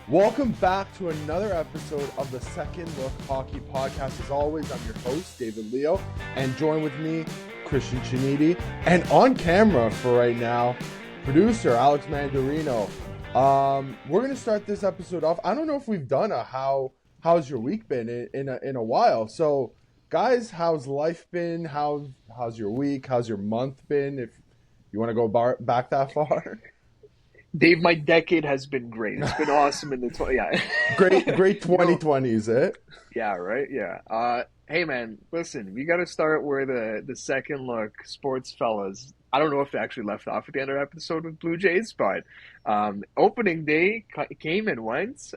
Welcome back to another episode of the Second Look Hockey Podcast. As always, I'm your host, David Leo, and join with me, Cristian Ceniti, and on camera for right now, producer Alex Mandarino. We're going to start this episode off. I don't know if we've done a how's your week been in a while. So, guys, how's life been? How's your week? How's your month been? If you want to go back that far. Dave, my decade has been great. It's been awesome in the yeah. Great 2020, is it? Yeah, right. Yeah. Hey, man, listen, we got to start where the second look sports fellas. I don't know if they actually left off at the end of the episode with Blue Jays, but opening day came and went.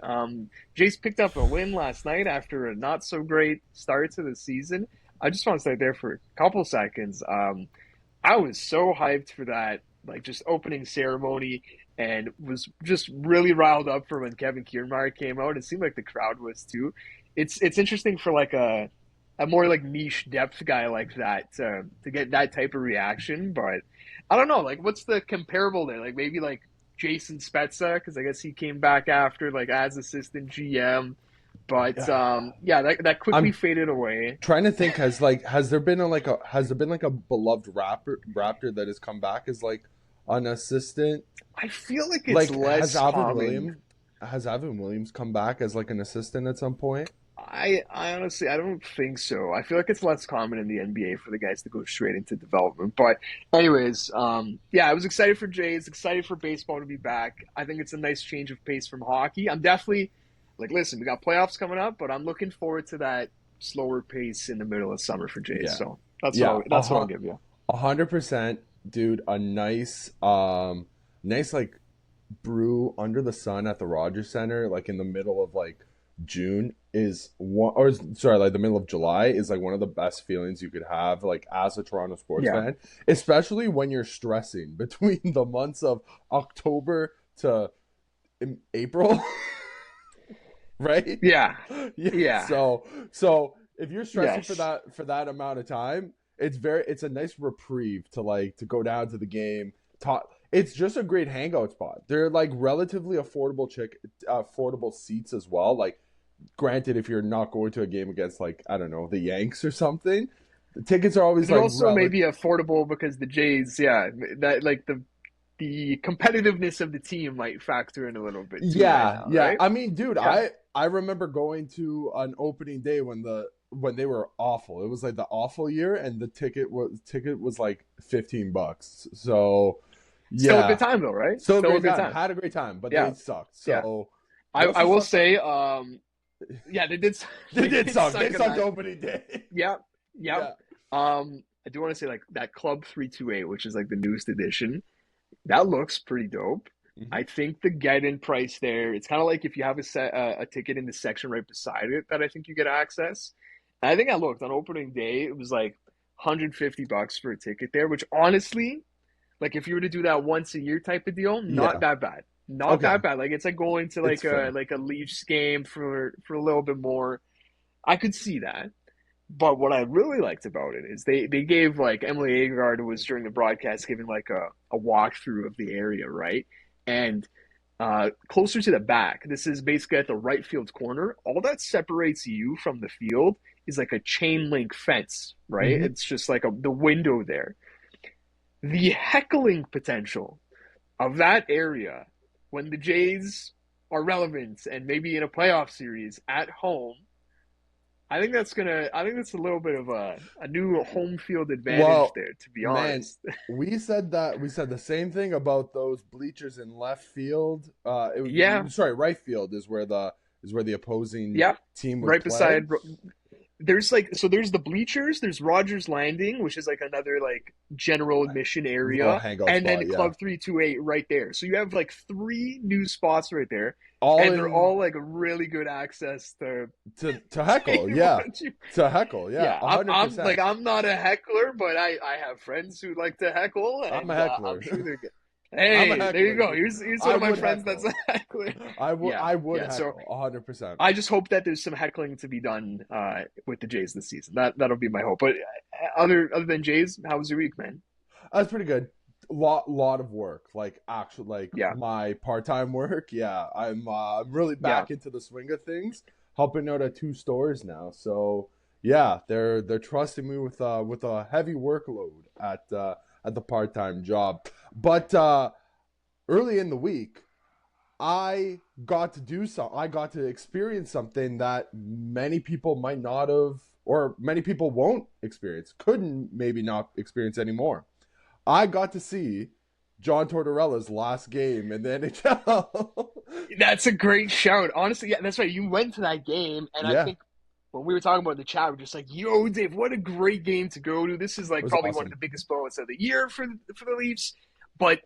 Jays picked up a win last night after a not so great start to the season. I just want to stay there for a couple seconds. I was so hyped for that, like just opening ceremony. And was just really riled up for when Kevin Kiermaier came out. It seemed like the crowd was too. It's interesting for like a more like niche depth guy like that to get that type of reaction. But I don't know, like what's the comparable there? Like maybe like Jason Spezza, because I guess he came back after like as assistant GM. But that quickly faded away. Trying to think, has there been like a beloved Raptor that has come back as like an assistant? I feel like it's less common. Has Evan Williams come back as like an assistant at some point? I honestly, I don't think so. I feel like it's less common in the NBA for the guys to go straight into development. But anyways, I was excited for Jays, excited for baseball to be back. I think it's a nice change of pace from hockey. I'm definitely like, listen, we got playoffs coming up, but I'm looking forward to that slower pace in the middle of summer for Jays. Yeah. So that's what I'll give you. 100%, dude. A nice like brew under the sun at the Rogers Center, like in the middle of like June the middle of July is like one of the best feelings you could have, like as a Toronto sports fan, especially when you're stressing between the months of October to April. Right? Yeah. So if you're stressing for that amount of time, it's a nice reprieve to go down to the game. It's just a great hangout spot. They're like relatively affordable seats as well. Like, granted, if you're not going to a game against like, I don't know, the Yanks or something, the tickets are always like also maybe affordable because the Jays, that like the competitiveness of the team might factor in a little bit too. Right? I mean, dude, I remember going to an opening day when they were awful. It was like the awful year, and the ticket was like $15. So still a good time though, right? Still a good time. Had a great time, but they sucked. So I will say, they did. They did suck. They sucked opening day. Yeah. I do want to say like that Club 328, which is like the newest edition. That looks pretty dope. Mm-hmm. I think the get-in price there, it's kind of like if you have a ticket in the section right beside it that I think you get access. And I think I looked on opening day, it was like $150 for a ticket there, which honestly, like if you were to do that once a year type of deal, not that bad. Not that bad. Like it's like going to like a Leafs game for a little bit more. I could see that. But what I really liked about it is they gave like Emily Agard was during the broadcast giving like a walkthrough of the area, right? And closer to the back, this is basically at the right field corner. All that separates you from the field is like a chain link fence, right? Mm-hmm. It's just like the window there. The heckling potential of that area when the Jays are relevant and maybe in a playoff series at home, I think that's a little bit of a new home field advantage there, to be honest. We said the same thing about those bleachers in left field. Right field is where the opposing team would right play. Beside. There's the bleachers, there's Rogers Landing, which is like another like general admission area, and then Club 328 right there. So you have like 3 new spots right there, they're all like really good access to heckle, to heckle, 100%. I'm not a heckler, but I have friends who like to heckle. And, I'm a heckler. I'm sure they're good. Hey, there you go. Here's one of my friends that's a heckler. I would heckle, 100%. I just hope that there's some heckling to be done with the Jays this season. That'll be my hope. But other than Jays, how was your week, man? That's pretty good. lot of work, like actual, like Yeah, my part-time work. Yeah, I'm really yeah, back into the swing of things, helping out at 2 stores now. So yeah, they're trusting me with a heavy workload at the part-time job. But early in the week, I got to experience something that many people might not have, or many people won't experience, couldn't maybe not experience anymore. I got to see John Tortorella's last game in the NHL. that's a great shout. Honestly, yeah, that's right. You went to that game, and I Yeah, think when we were talking about the chat, we're just like, "Yo, Dave, what a great game to go to! This is it like was probably one of awesome. the biggest moments of the year for the Leafs." But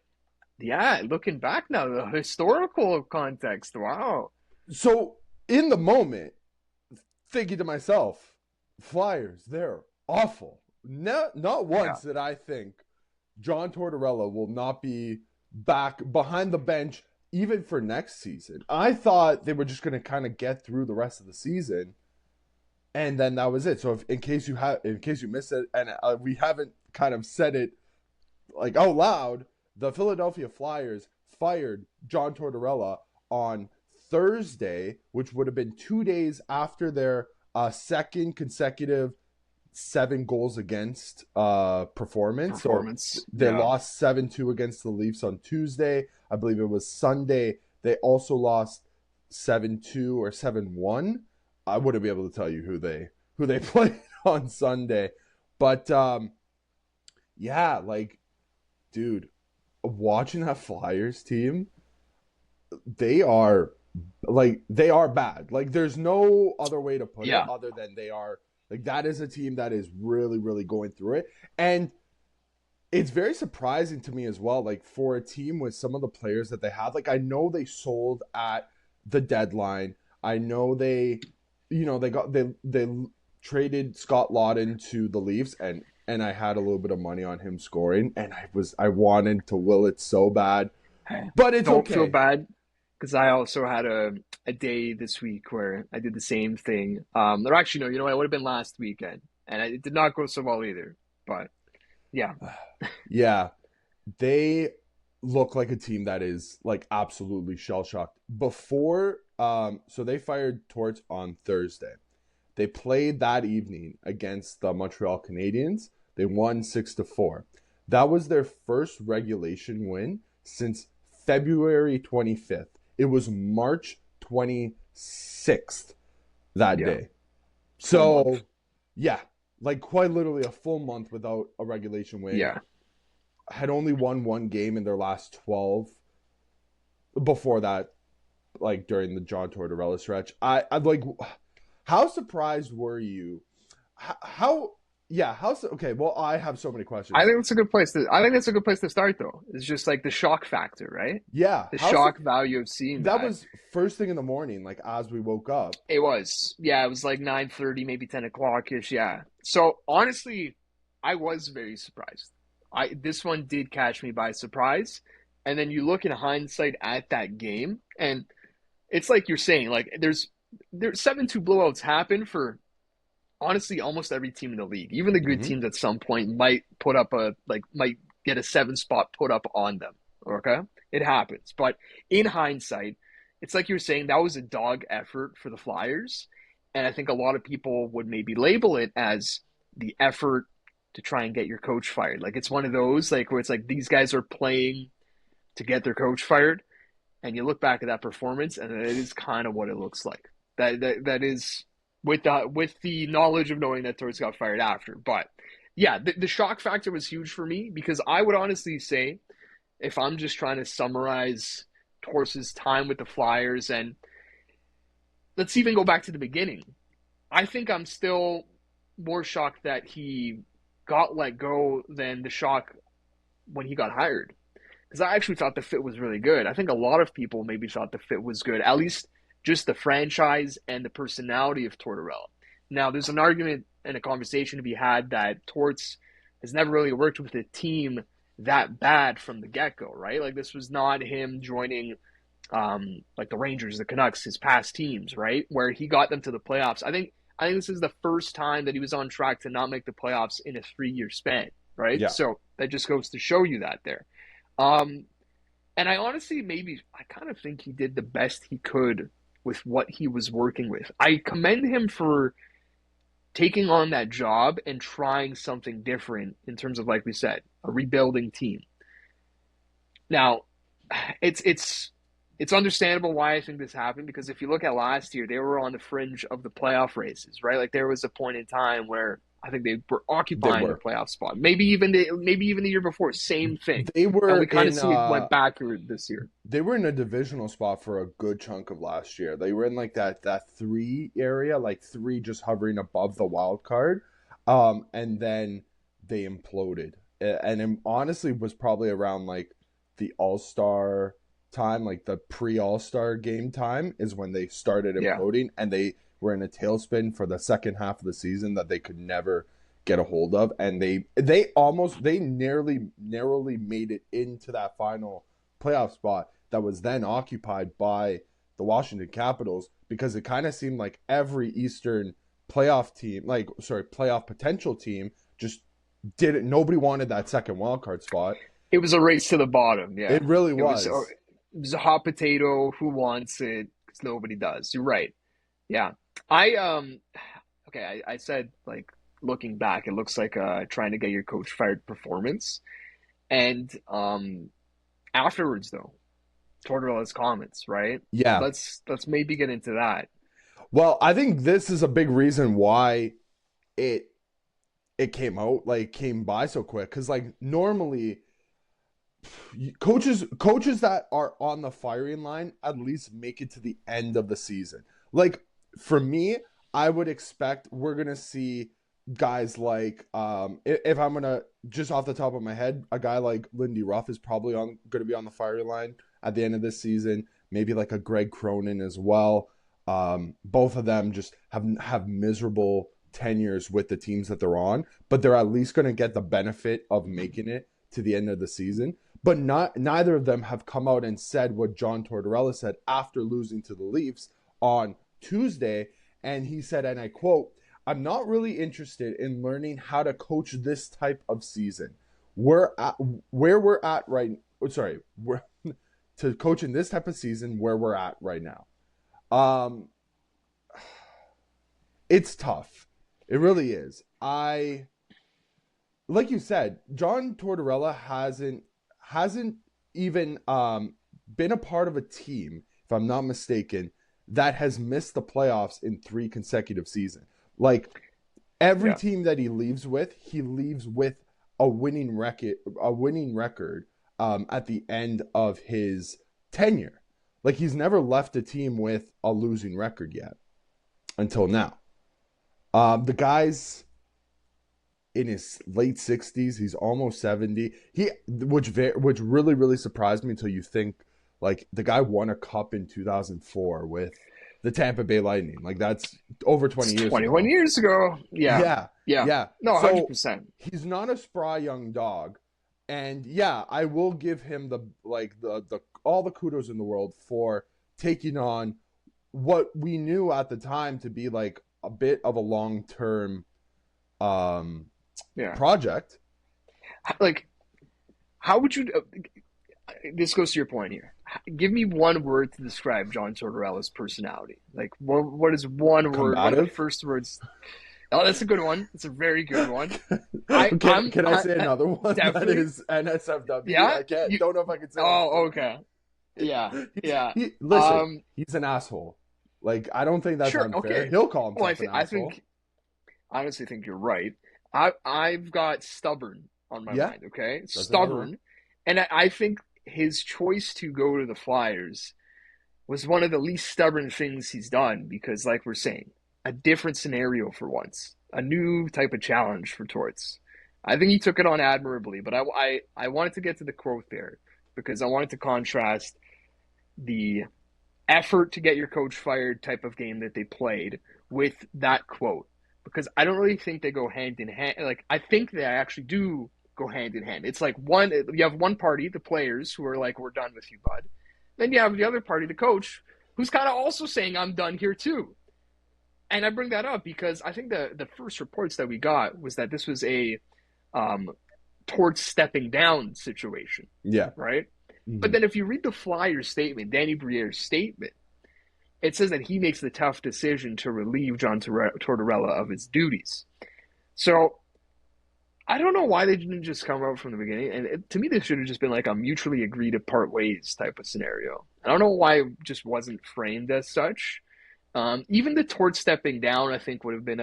yeah, looking back now, the historical context, wow. So in the moment, thinking to myself, Flyers, they're awful. Not Yeah, once did I think John Tortorella will not be back behind the bench even for next season. I thought they were just going to kind of get through the rest of the season, and then that was it. So if, in case you missed it, and we haven't kind of said it like out loud, the Philadelphia Flyers fired John Tortorella on Thursday, which would have been 2 days after their second consecutive 7 goals against performance. So performance. they Yeah, lost 7-2 against the Leafs on Tuesday. I believe it was Sunday. They also lost 7-2 or 7-1. I wouldn't be able to tell you who they played on Sunday. But yeah, like dude, watching that Flyers team, they are they are bad. Like there's no other way to put it yeah, other than they are like that is a team that is really really going through it. And it's very surprising to me as well, like for a team with some of the players that they have. Like I know they sold at the deadline. I know they traded Scott Lawton to the Leafs, and I had a little bit of money on him scoring, and I wanted to will it so bad, hey, but it's don't feel okay. bad because I also had a day this week where I did the same thing. Or actually, no, you know what? It would have been last weekend, and it did not go so well either. But yeah, Yeah, they look like a team that is like absolutely shell shocked. Before, so they fired Torts on Thursday. They played that evening against the Montreal Canadiens. They won 6-4. That was their first regulation win since February 25th. It was March 26th that yeah, day. full month. So, yeah, like quite literally a full month without a regulation win. Yeah. Had only won one game in their last 12 before that, like during the John Tortorella stretch. I'm like, how surprised were you? How yeah, okay, well, I have so many I questions. think that's a good place to. I think that's a good place to start, though. It's just like the shock factor, right? Yeah, The shock value of seeing that that. was first thing in the morning, like as we woke up. It was, yeah, it was like 9:30, maybe 10 o'clock ish. Yeah. So honestly, I was very surprised. I This one did catch me by surprise, and then you look in hindsight at that game, and it's like you're saying, like there's 7-2 blowouts happen for honestly almost every team in the league. Even the good Hmm. teams at some point might put up might get a 7 spot put up on them. Okay, it happens. But in hindsight, it's like you're saying that was a dog effort for the Flyers, and I think a lot of people would maybe label it as the effort to try and get your coach fired. Like it's one of those like where it's like these guys are playing to get their coach fired, and you look back at that performance, and it is kind of what it looks like. That is with the knowledge of knowing that Torts got fired after. But yeah, the shock factor was huge for me because I would honestly say if I'm just trying to summarize Torts' time with the Flyers, and let's even go back to the beginning, I think I'm still more shocked that he got let go than the shock when he got hired because I actually thought the fit was really good. I think a lot of people maybe thought the fit was good, at least just the franchise and the personality of Tortorella. Now, there's an argument and a conversation to be had that Torts has never really worked with a team that bad from the get go, right? Like this was not him joining like the Rangers, the Canucks, his past teams, right? Where he got them to the playoffs. I think this is the first time that he was on track to not make the playoffs in a 3-year span. right? Yeah, So that just goes to show you that there. Um, and I honestly, I kind of think he did the best he could with what he was working with. I commend him for taking on that job and trying something different in terms of, like we said, a rebuilding team. Now, it's understandable why I think this happened, because if you look at last year, they were on the fringe of the playoff races, right? Like there was a point in time where I think they were they occupying the were. playoff spot. Maybe even the year before, same thing. They And were we kind of in see it went backward this year. they were in a divisional spot for a good chunk of last year. They were in like that 3 area, like 3 just hovering above the wild card. And then they imploded. And it honestly was probably around like the All-Star time, like the pre-All-Star game time is when they started Yeah. imploding, and they were in a tailspin for the second half of the season that they could never get a hold of, and they narrowly made it into that final playoff spot that was then occupied by the Washington Capitals, because it kind of seemed like every Eastern playoff team, playoff potential team, just did it. Nobody wanted that second wild card spot. It was a race to the bottom. Yeah. It really It was, was. it was a hot potato. Who wants it? Because nobody does. You're right. Yeah. I said, like, looking back, it looks like trying to get your coach fired performance. And afterwards, though, Tortorella's comments, right? Yeah. Let's maybe get into that. Well, I think this is a big reason why it came by so quick, because like normally coaches that are on the firing line at least make it to the end of the season. Like for me, I would expect we're gonna see guys like if I'm gonna just off the top of my head, a guy like Lindy Ruff is probably gonna be on the firing line at the end of this season. Maybe like a Greg Cronin as well. Both of them just have miserable tenures with the teams that they're on, but they're at least going to get the benefit of making it to the end of the season. But neither of them have come out and said what John Tortorella said after losing to the Leafs on Tuesday. And he said, and I quote, "I'm not really interested in learning how to coach this type of season. We're at where we're at right. Sorry, we're to coach in this type of season where we're at right now." It's tough. It really is. Like you said, John Tortorella hasn't even been a part of a team, if I'm not mistaken, that has missed the playoffs in 3 consecutive seasons. Like every team that he leaves with a winning record at the end of his tenure. Like he's never left a team with a losing record yet until now. The guy's in his late 60s. He's almost 70. Which really, really surprised me until you think like the guy won a cup in 2004 with the Tampa Bay Lightning. Like that's over 20 years 21 ago. years ago. Yeah. No, So 100%. he's not a spry young dog. And yeah, I will give him the all the kudos in the world for taking on what we knew at the time to be like a bit of a long-term project. Like, how would you? This goes to your point here. Give me one word to describe John Tortorella's personality. Like, what is one word? What are the first words? Oh, that's a good one. It's a very good one. Can I say another one? Definitely. That is NSFW. Yeah, I can't. Don't know if I can say. Oh, okay. Yeah. Listen, he's an asshole. Like, I don't think that's unfair. Okay. He'll call himself an asshole. I honestly think you're right. I've got stubborn on my mind. Okay, that's stubborn, and I think his choice to go to the Flyers was one of the least stubborn things he's done, because, like we're saying, a different scenario for once, a new type of challenge for Torts. I think he took it on admirably, but I wanted to get to the quote there because I wanted to contrast the effort to get your coach fired type of game that they played with that quote, because I don't really think they go hand in hand. Like, I think they actually do go hand in hand. It's like you have one party, the players, who are like, we're done with you, bud. Then you have the other party, the coach, who's kind of also saying, I'm done here too. And I bring that up because I think the first reports that we got was that this was a Torts stepping down situation, Yeah. right? But Mhm. then if you read the Flyers statement, Danny Briere's statement, it says that he makes the tough decision to relieve John Tortorella of his duties. So I don't know why they didn't just come out from the beginning. And to me, this should have just been like a mutually agreed to part ways type of scenario. I don't know why it just wasn't framed as such. Even the Tort stepping down, I think, would have been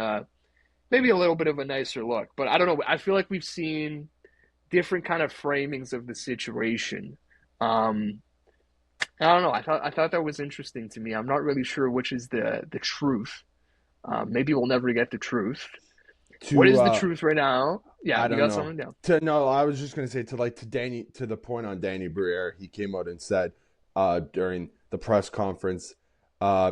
maybe a little bit of a nicer look. But I don't know. I feel like we've seen different kind of framings of the situation. I don't know. I thought that was interesting to me. I'm not really sure which is the truth. Maybe we'll never get the truth. What To is the truth right now? Yeah, I you don't got know. something down. No, I was just gonna say to the point on Danny Briere, he came out and said during the press conference,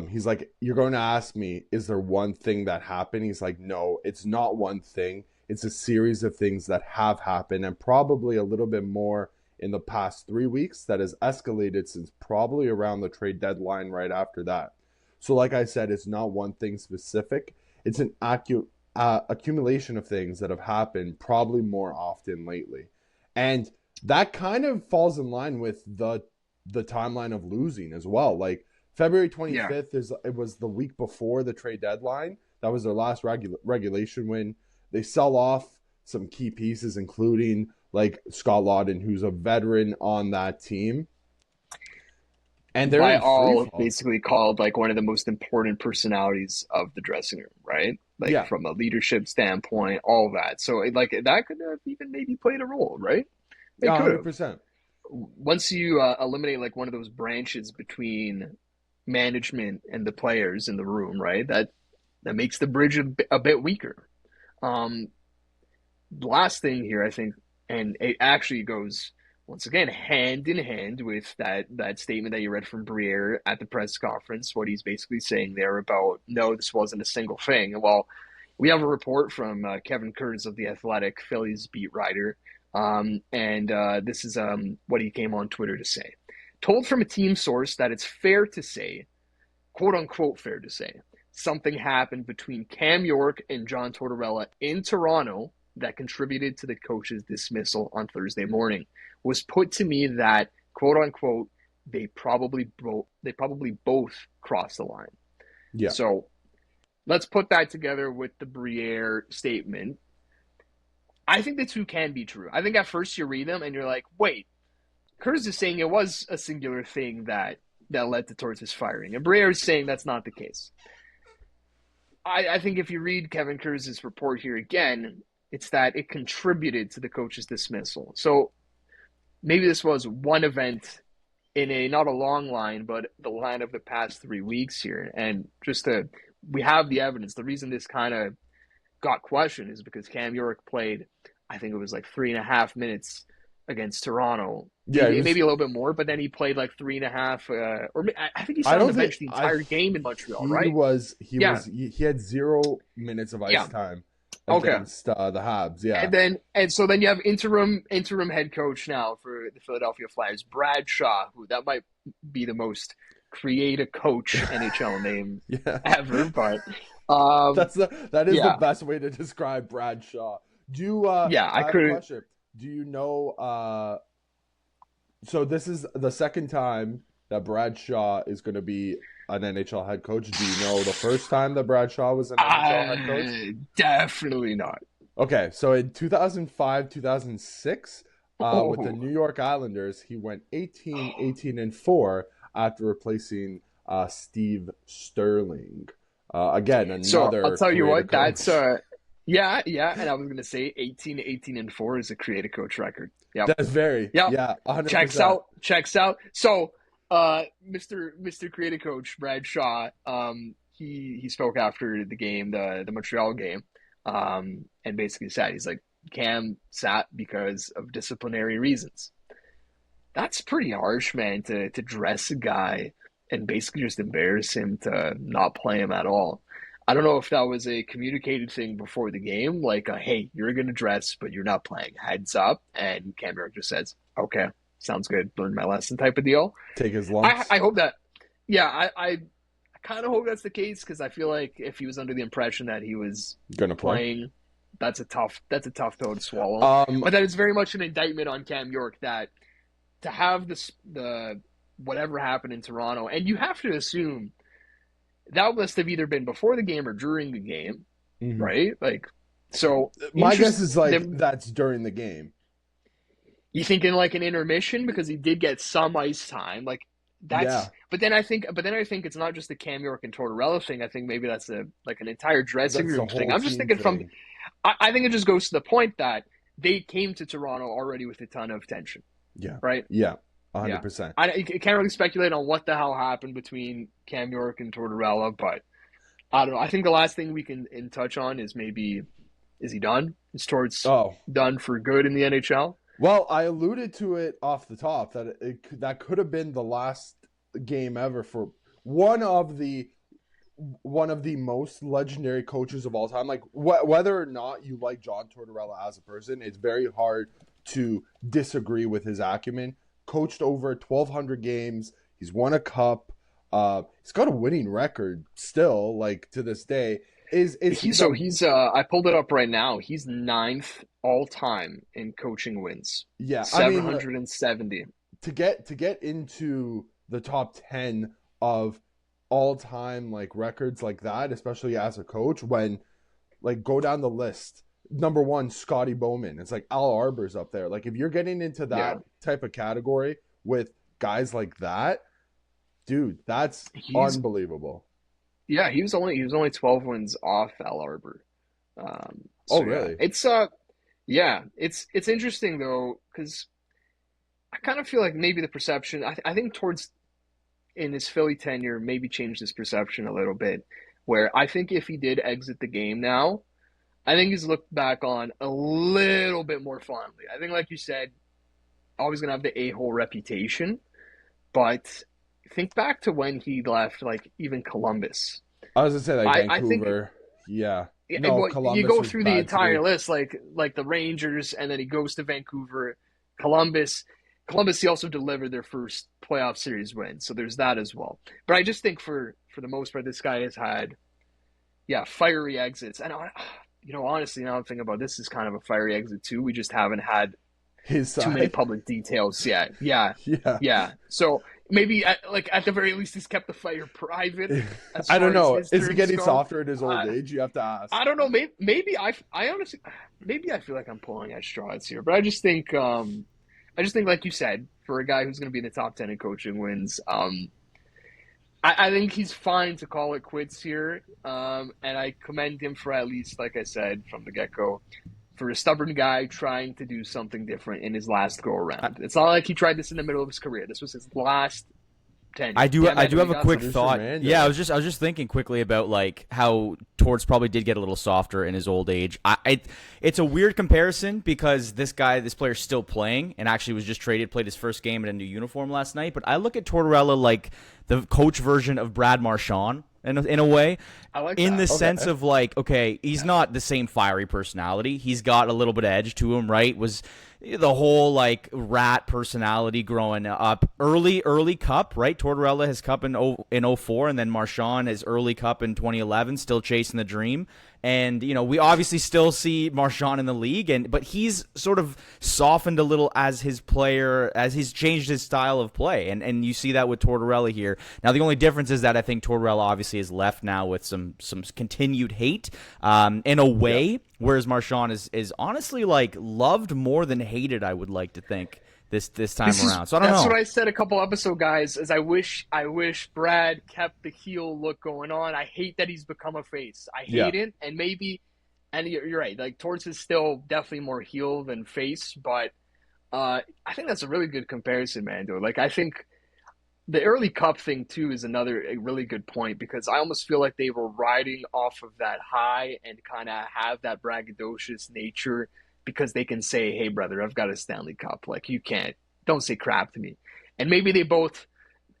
he's like, "You're going to ask me, is there one thing that happened?" He's like, "No, it's not one thing. It's a series of things that have happened, and probably a little bit more in the past 3 weeks that has escalated since probably around the trade deadline right after that." So, like I said, it's not one thing specific. It's an accumulation of things that have happened probably more often lately, and that kind of falls in line with the timeline of losing as well. Like February Yeah. 25th it was the week before the trade deadline. That was their last regulation win. They sell off some key pieces, including like Scott Lawton, who's a veteran on that team, and they're By in free all, fall. basically called like one of the most important personalities of the dressing room, right? Like Yeah, from a leadership standpoint, all that. So like that could have even maybe played a role, right? It yeah, could have. 100%. Once you eliminate like one of those branches between management and the players in the room, right? That makes the bridge a bit weaker. Um, last thing here, I think, and it actually goes once again hand in hand with that statement that you read from Briere at the press conference. What he's basically saying there about no, this wasn't a single thing. Well, we have a report from Kevin Kurz of the Athletic, Phillies beat writer, and this is what he came on Twitter to say. Told from a team source that it's fair to say, quote unquote, fair to say, something happened between Cam York and John Tortorella in Toronto that contributed to the coach's dismissal on Thursday morning. Was put to me that, quote unquote, they probably both crossed the line. Yeah. So let's put that together with the Briere statement. I think the two can be true. I think at first you read them and you're like, wait, Kurz is saying it was a singular thing that led to Torts' firing, and Briere is saying that's not the case. I think if you read Kevin Kurz's report here again, it's that it contributed to the coach's dismissal. So maybe this was one event in a not a long line, but the line of the past 3 weeks here. And we have the evidence. The reason this kind of got questioned is because Cam York played, I think it was like 3.5 minutes against Toronto, Yeah, it maybe was a little bit more, but then he played like 3.5, or I think he I sat on don't the think bench the I entire game in Montreal, he right? was Yeah, he had 0 minutes of ice yeah, time okay. against the Habs. Yeah. And so then you have interim head coach now for the Philadelphia Flyers, Brad Shaw, who that might be the most creative coach NHL name Yeah. ever, but um, That is the yeah, best way to describe Brad Shaw. Do you yeah, I I have a couldn't. question. Do you know so this is the second time that Brad Shaw is going to be an NHL head coach. Do you know the first time that Brad Shaw was an NHL head coach? Definitely not. Okay, so in 2005, 2006, with the Oh, New York Islanders, he went 18, 18, and 4 after replacing Steve Sterling. Again, so I'll another tell you creative what, that's coach. yeah, yeah, and I was gonna say 18, 18, and 4 is a creative coach record. Yep. That's very, Yep. yeah, Checks 100%. out. Checks out. So, Mr. Creative Coach Brad Shaw, he spoke after the game, the Montreal game, and basically said he's like Cam sat because of disciplinary reasons. That's pretty harsh, man. To dress a guy and basically just embarrass him to not play him at all. I don't know if that was a communicated thing before the game, like, hey, you're going to dress, but you're not playing. Heads up. And Cam York just says, okay, sounds good. Learn my lesson type of deal. Take his I, lumps. I hope that, yeah, I kind of hope that's the case because I feel like if he was under the impression that he was Gonna play. playing, that's a tough pill to swallow. Um, But that is very much an indictment on Cam York that to have the whatever happened in Toronto, and you have to assume that must have either been before the game or during the game, mhm. right? Like, so My guess is like them. that's during the game. You think in like an intermission because he did get some ice time, like Yeah, that's. But then I think it's not just the Cam York and Tortorella thing. I think maybe that's a like an entire dressing that's the room thing. whole I'm just team thinking from. thing. I think it just goes to the point that they came to Toronto already with a ton of tension, Yeah, right? yeah, Yeah. 100%. I can't really speculate on what the hell happened between Cam York and Tortorella, but I don't know. I think the last thing we can touch on is maybe is he done? Is Torts Oh, done for good in the NHL? well, I alluded to it off the top that that could have been the last game ever for one of the most legendary coaches of all time. Like whether or not you like John Tortorella as a person, it's very hard to disagree with his acumen. Coached over 1,200 games. He's won a cup. He's got a winning record still, like to this day. Is he the He's I pulled it up right now. He's ninth all time in coaching wins. yeah? I mean, 770. to get into the top 10 of all time like records like that, especially as a coach, when like go down the list. Number one, Scotty Bowman. It's like Al Arbor's up there. Like if you're getting into Yeah. that type of category with guys like that, dude, that's He's unbelievable. yeah, he was only 12 wins off Al Arbor. Oh, So yeah. really? It's interesting though cuz I kind of feel like maybe the perception I think towards in his Philly tenure maybe changed his perception a little bit where I think if he did exit the game now, I think he's looked back on a little bit more fondly. I think like you said, always going to have the a-hole reputation, but think back to when he left like even Columbus. I was gonna say like I think Vancouver. Yeah. yeah, No, well, you Columbus go was through the bad entire too. list, like the Rangers, and then he goes to Vancouver, Columbus. Columbus, he also delivered their first playoff series win, so there's that as well. But I just think for the most part, this guy has had fiery exits, and honestly, now I'm thinking about this is kind of a fiery exit too. We just haven't had His too many side. public details yet. Yeah, Yeah. yeah. So maybe at the very least, he's kept the fire private as I don't far as know. his Is he terms getting go. softer at his old age? You have to ask. I don't know. Maybe I honestly, maybe I feel like I'm pulling at straws here, but I just think, like you said, for a guy who's going to be in the top 10 in coaching wins, I think he's fine to call it quits here. And I commend him for at least, like I said from the get go, for a stubborn guy trying to do something different in his last go around. It's not like he tried this in the middle of his career. This was his last tenure. I do Yeah, I man, do what do have you a got quick for me? Producer thought. Mando. Yeah, I was just thinking quickly about like how Torts probably did get a little softer in his old age. It's a weird comparison because this player's still playing and actually was just traded, played his first game in a new uniform last night. But I look at Tortorella like the coach version of Brad Marchand in a way, I like in that. the sense of like, okay, he's not the same fiery personality. He's got a little bit of edge to him, right? Was the whole like rat personality growing up. Early cup, right? Tortorella has cup in 04, and then Marchand has early cup in 2011, still chasing the dream. And we obviously still see Marchand in the league, but he's sort of softened a little as his player, as he's changed his style of play, and you see that with Tortorella here. Now the only difference is that I think Tortorella obviously is left now with some continued hate, in a way, whereas Marchand is honestly like loved more than hated. I would like to think this time around. So I don't know. That's what I said a couple episode guys. Is I wish Brad kept the heel look going on. I hate that he's become a face. I Yeah. hate it, and you're right. Like Torts is still definitely more heel than face, but I think that's a really good comparison, man. Dude. Like I think the early cup thing too is another a really good point because I almost feel like they were riding off of that high and kind of have that braggadocious nature because they can say, "Hey, brother, I've got a Stanley Cup. Like you don't say crap to me." And maybe they both,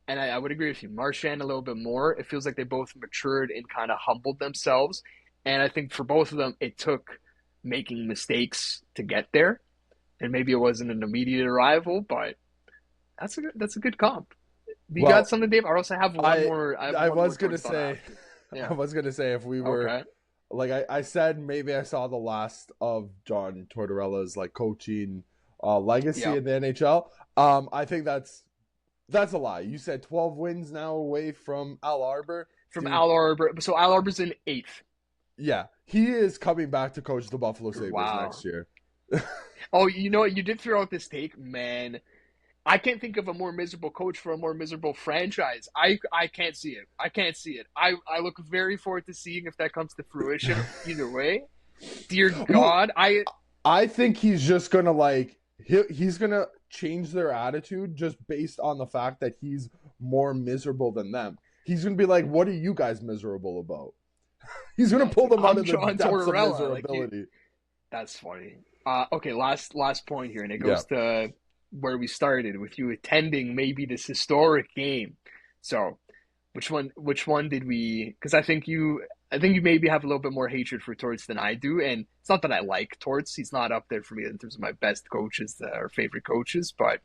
and I would agree with you, Marchand a little bit more. It feels like they both matured and kind of humbled themselves. And I think for both of them, it took making mistakes to get there. And maybe it wasn't an immediate arrival, but that's a good comp. You got Well, something, Dave? I also have one I more. I have I one more was gonna Torts thought say after. Yeah. I was gonna say if we were Okay. like I said, maybe I saw the last of John Tortorella's like coaching legacy Yeah. in the NHL. I think that's a lie. You said 12 wins now away from Al Arbor. From Dude, Al Arbor. So Al Arbor's in 8th. yeah, he is coming back to coach the Buffalo Sabres Wow. next year. Oh, you know what? You did throw out this take, man. I can't think of a more miserable coach for a more miserable franchise. I can't see it. I can't see it. I look very forward to seeing if that comes to fruition either way. Dear God, I think he's just gonna like he's gonna change their attitude just based on the fact that he's more miserable than them. He's gonna be like, "What are you guys miserable about?" He's gonna pull them out of the John depths of Tortorella, miserability. that's funny. Okay, last point here, and it goes to where we started with you attending maybe this historic game. So, which one did we? Because I think you maybe have a little bit more hatred for Torts than I do, and it's not that I like Torts. He's not up there for me in terms of my best coaches or favorite coaches. But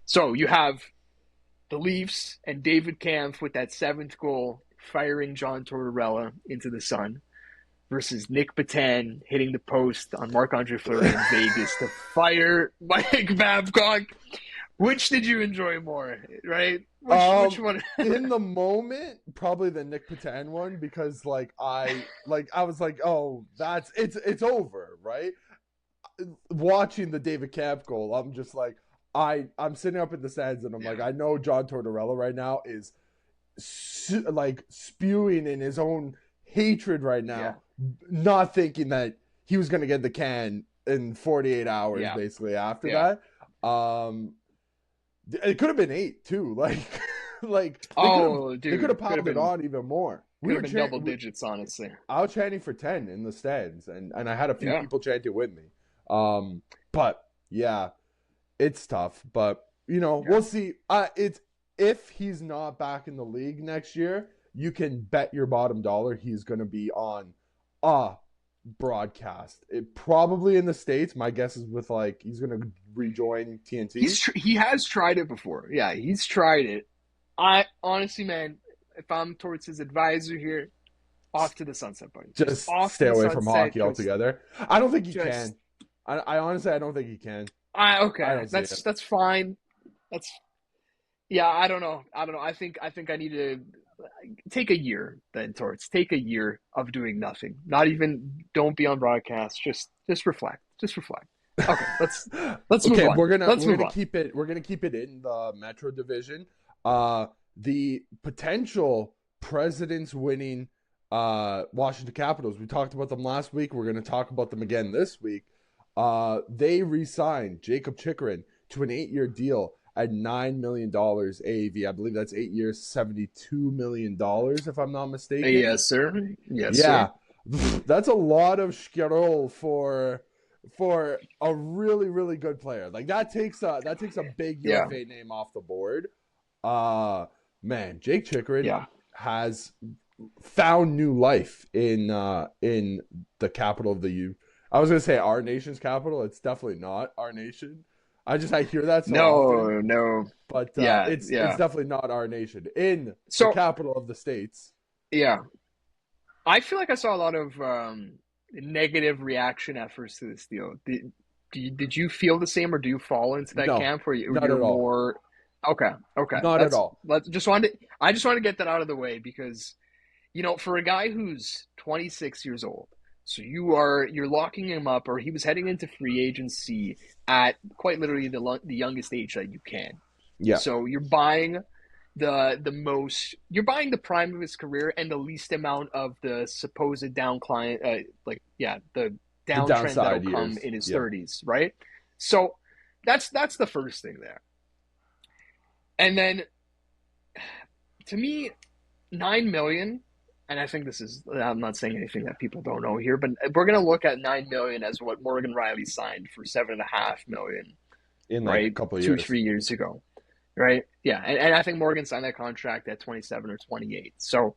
so you have the Leafs and David Kampf with that 7th goal, firing John Tortorella into the sun, versus Nick Patan hitting the post on Marc-Andre Fleury in Vegas to fire Mike Babcock. Which did you enjoy more, right? Which one? In the moment, probably the Nick Patan one, because I was like, oh, it's over, right? Watching the David Kampf goal, I'm just like, I'm sitting up in the stands and I'm like, I know John Tortorella right now is spewing in his own hatred right now, not thinking that he was going to get the can in 48 hours basically after that. It could have been 8 too. They could have piled it on even more. We could have been double digits, honestly. I was chanting for 10 in the stands, and I had a few people chanting with me. But yeah, it's tough. But we'll see. If he's not back in the league next year, you can bet your bottom dollar he's going to be on a broadcast. It probably in the States. My guess is with he's going to rejoin TNT. He has tried it before. Yeah, he's tried it. I honestly, man, if I'm Torts' advisor here, off to the sunset, buddy. Just stay away from hockey altogether. I don't think he can. I honestly, I don't think he can. Okay, that's fine. I don't know. I think I need to take a year then, Torts. Take a year of doing nothing. Don't be on broadcast. Just reflect. Just reflect. Okay, let's move on. We're gonna keep it in the Metro Division. The potential presidents winning Washington Capitals. We talked about them last week. We're gonna talk about them again this week. They re-signed Jakob Chychrun to an 8-year deal at $9 million AAV. I believe that's 8 years, $72 million, if I'm not mistaken. Yes, sir. Yes, sir. That's a lot of skirol for a really, really good player. That takes a big UFA name off the board. Man, Jake Chychrun has found new life in the capital of the U. I was gonna say our nation's capital. It's definitely not our nation. I hear that so often. No. But it's definitely not our nation in the capital of the states. Yeah. I feel like I saw a lot of negative reaction efforts to this deal. Did you feel the same, or do you fall into that camp where you're more? Okay. Not at all. I just wanted to get that out of the way because, for a guy who's 26 years old, so you're locking him up, or he was heading into free agency at quite literally the youngest age that you can. Yeah. So you're buying you're buying the prime of his career and the least amount of the supposed the downtrend that'll come in his 30s, right? So that's the first thing there. And then, to me, $9 million, and I think I'm not saying anything that people don't know here, but we're going to look at $9 million as what Morgan Riley signed for $7.5 million in a couple of years. 2-3 years ago, right? Yeah, and I think Morgan signed that contract at 27 or 28. So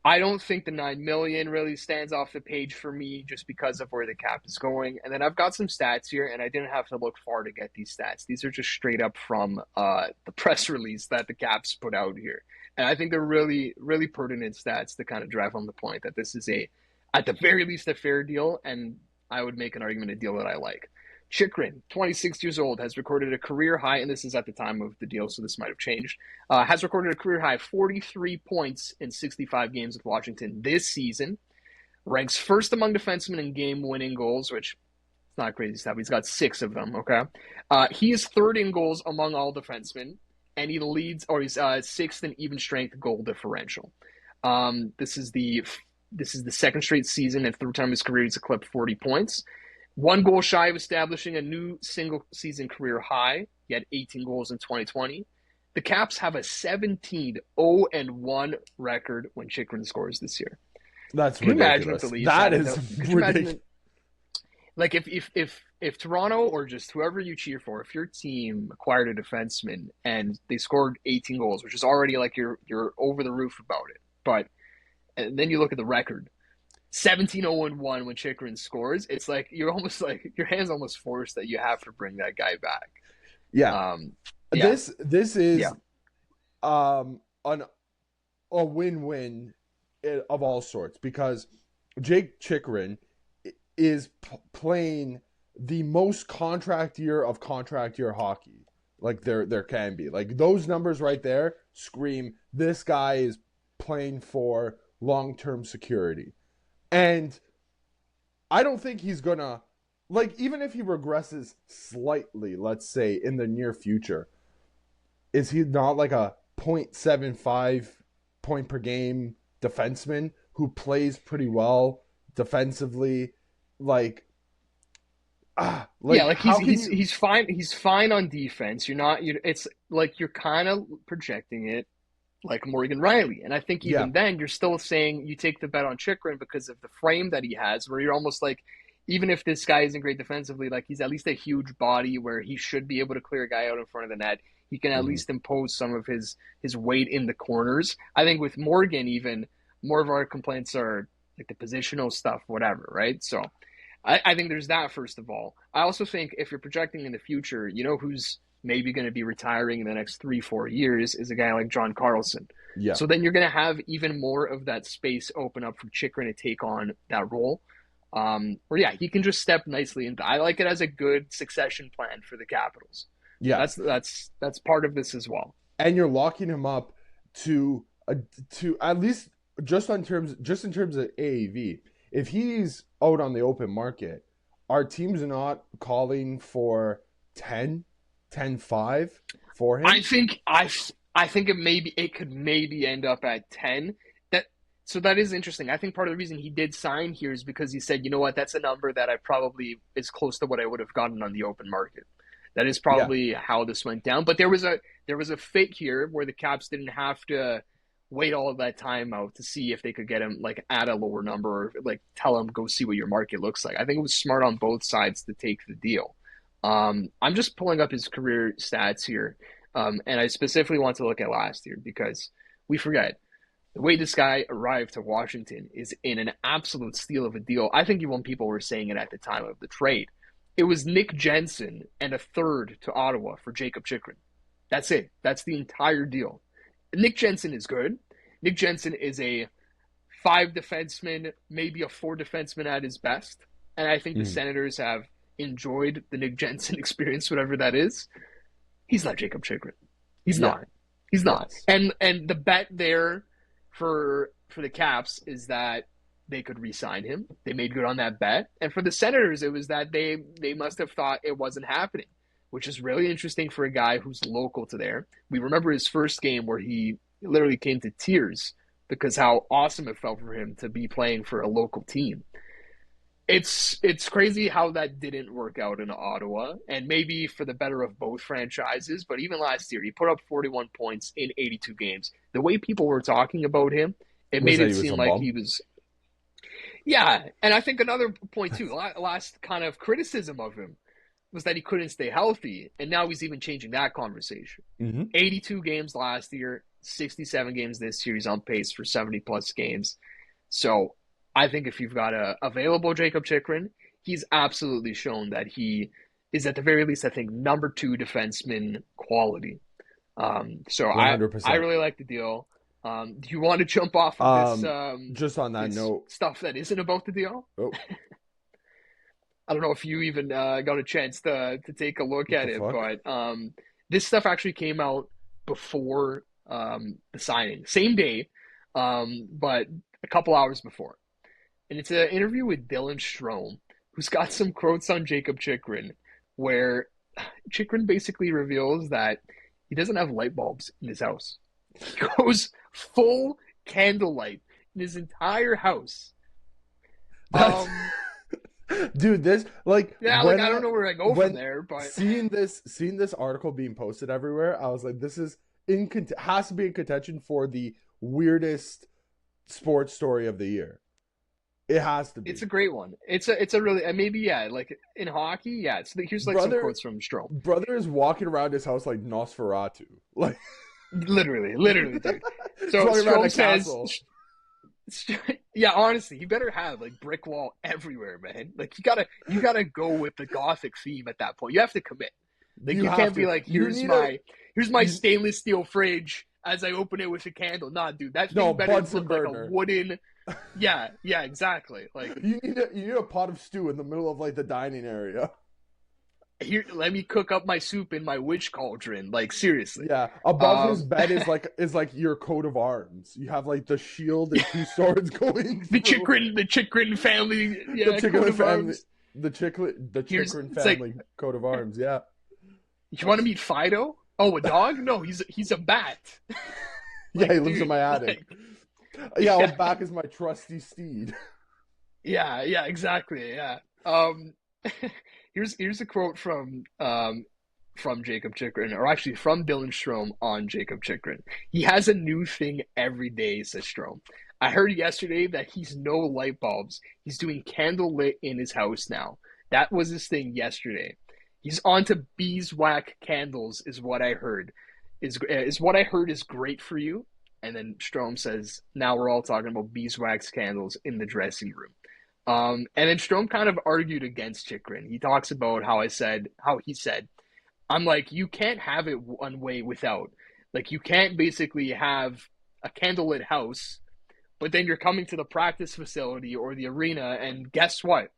I don't think the $9 million really stands off the page for me just because of where the cap is going. And then I've got some stats here, and I didn't have to look far to get these stats. These are just straight up from the press release that the Caps put out here. And I think they're really, really pertinent stats to kind of drive home the point that this is a at the very least a fair deal, and I would make an argument a deal that I like. Chychrun, 26 years old, has recorded a career high, and this is at the time of the deal, so this might have changed, has recorded a career high 43 points in 65 games with Washington this season, ranks first among defensemen in game-winning goals, which is not crazy stuff. He's got 6 of them, okay? He is third in goals among all defensemen, and he leads, or he's sixth in even strength goal differential. This is the second straight season, and third time in his career he's eclipsed 40 points. 1 goal shy of establishing a new single-season career high. He had 18 goals in 2020. The Caps have a 17-0-1 record when Chychrun scores this year. That's ridiculous. That is ridiculous. Like if Toronto or just whoever you cheer for, if your team acquired a defenseman and they scored 18 goals, which is already like you're over the roof about it, but and then you look at the record. 17-0-1 when Chychrun scores, it's like you're almost like your hands almost forced that you have to bring that guy back. Yeah. This is a win-win of all sorts, because Jake Chychrun is playing the most contract year of contract year hockey like there can be. Like those numbers right there scream this guy is playing for long-term security. And I don't think he's gonna, like, even if he regresses slightly, let's say, in the near future, is he not like a 0.75 point per game defenseman who plays pretty well defensively? He's fine. He's fine on defense. It's like you're kind of projecting it like Morgan Riley. And I think even then you're still saying you take the bet on Chychrun because of the frame that he has, where you're almost like, even if this guy isn't great defensively, like he's at least a huge body where he should be able to clear a guy out in front of the net. He can at least impose some of his weight in the corners. I think with Morgan, even more of our complaints are like the positional stuff, whatever, right? So I think there's that, first of all. I also think if you're projecting in the future, you know who's maybe going to be retiring in the next 3-4 years is a guy like John Carlson. Yeah. So then you're going to have even more of that space open up for Chychrun to take on that role. He can just step nicely into. I like it as a good succession plan for the Capitals. Yeah, that's part of this as well. And you're locking him up to at least just in terms of AAV. If he's out on the open market, are teams not calling for 10-5 for him? I think it could maybe end up at 10. So that is interesting. I think part of the reason he did sign here is because he said, you know what, that's a number that I probably is close to what I would have gotten on the open market. That is probably how this went down. But there was a fit here where the Caps didn't have to wait all of that time out to see if they could get him like at a lower number, or like tell him go see what your market looks like. I think it was smart on both sides to take the deal. I'm just pulling up his career stats here, and I specifically want to look at last year because we forget the way this guy arrived to Washington is in an absolute steal of a deal. I think even people were saying it at the time of the trade. It was Nick Jensen and a third to Ottawa for Jakob Chychrun. That's it. That's the entire deal. Nick Jensen is good. Nick Jensen is a 5 defenseman, maybe a 4 defenseman at his best. And I think the Senators have enjoyed the Nick Jensen experience, whatever that is. He's not Jakob Chychrun. He's not. He's not. And the bet there for the Caps is that they could re-sign him. They made good on that bet. And for the Senators, it was that they must have thought it wasn't happening, which is really interesting for a guy who's local to there. We remember his first game where he literally came to tears because how awesome it felt for him to be playing for a local team. It's crazy how that didn't work out in Ottawa, and maybe for the better of both franchises. But even last year, he put up 41 points in 82 games. The way people were talking about him, it made it seem like he was... Yeah, and I think another point too, last kind of criticism of him was that he couldn't stay healthy, and now he's even changing that conversation. 82 games last year, 67 games this year. He's on pace for 70-plus games. So I think if you've got a available Jakob Chychrun, he's absolutely shown that he is at the very least, I think, number 2 defenseman quality. So 100%. I really like the deal. Do you want to jump off of this just on that this note, stuff that isn't about the deal? oh, I don't know if you even got a chance to take a look what at the it, fuck? but this stuff actually came out before the signing, same day, but a couple hours before. And it's an interview with Dylan Strome, who's got some quotes on Jakob Chychrun, where Chychrun basically reveals that he doesn't have light bulbs in his house. He goes full candlelight in his entire house. That's, dude, this like Yeah, when like I don't know where I go when from there, but seeing this article being posted everywhere, I was like, this is has to be in contention for the weirdest sports story of the year. It has to be. it's a great one. It's a really, and maybe, yeah, like in hockey, yeah. So here's like some quotes from Strome. Brother is walking around his house like Nosferatu, like Literally, dude. So walking around a Strome says, castle. yeah, honestly, he better have like brick wall everywhere, man. Like you gotta go with the gothic theme at that point. You have to commit. Like you have can't to. be like, You here's need my stainless steel fridge as I open it with a candle. Nah, dude, that thing better Bunsen look like burner. a wooden. Yeah, exactly. Like You need a pot of stew in the middle of like the dining area. here, let me cook up my soup in my witch cauldron. Like seriously. Yeah, above his bed is like your coat of arms. You have like the shield and two swords going. The through. Chychrun family, yeah, The Chychrun coat of family, arms. the Here's- Chychrun it's like- family coat of arms. Yeah, You want to meet Fido? Oh, a dog? No, he's a bat. yeah. Like, He lives in dude, my attic. like- Yeah, Yeah. out back is my trusty steed. Yeah, exactly. Yeah. Here's a quote from Jakob Chychrun, or actually from Dylan Strome on Jakob Chychrun. He has a new thing every day, says Strome. I heard yesterday that he's no light bulbs. He's doing candlelit in his house now. That was his thing yesterday. He's on to beeswax candles, is what I heard. Is what I heard is great for you. And then Strome says, now we're all talking about beeswax candles in the dressing room. And then Strome kind of argued against Chychrun. He talks about how he said, I'm like, you can't have it one way without. Like, you can't basically have a candlelit house, but then you're coming to the practice facility or the arena, and guess what?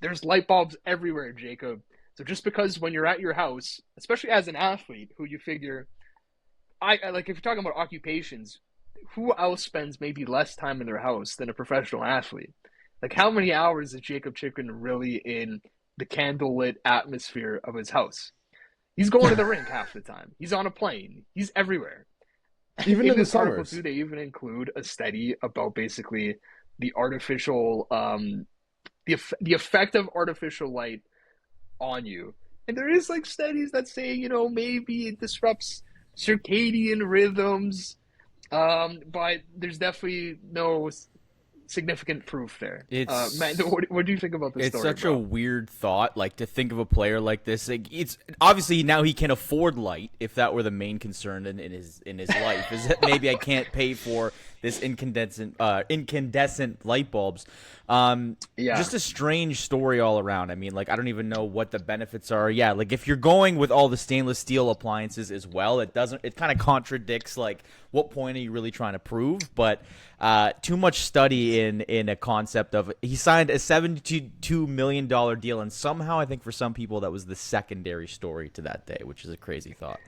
There's light bulbs everywhere, Jakob. So just because when you're at your house, especially as an athlete, who you figure, I like, if you're talking about occupations, who else spends maybe less time in their house than a professional athlete? Like, how many hours is Jakob Chychrun really in the candlelit atmosphere of his house? He's going to the rink half the time. He's on a plane. He's everywhere. Even in the this article summers. too, they even include a study about basically the artificial, the effect of artificial light on you. And there is like studies that say, maybe it disrupts circadian rhythms, but there's definitely no significant proof there. It's Matt, what do you think about this it's story, such bro? a weird thought, like to think of a player like this. Like, it's obviously now he can afford light. If that were the main concern in his life, is that maybe I can't pay for this incandescent light bulbs. Yeah. Just a strange story all around. I mean, like, I don't even know what the benefits are. Yeah, like if you're going with all the stainless steel appliances as well, it kind of contradicts like what point are you really trying to prove? But too much study in a concept of he signed a $72 million deal, and somehow I think for some people that was the secondary story to that day, which is a crazy thought.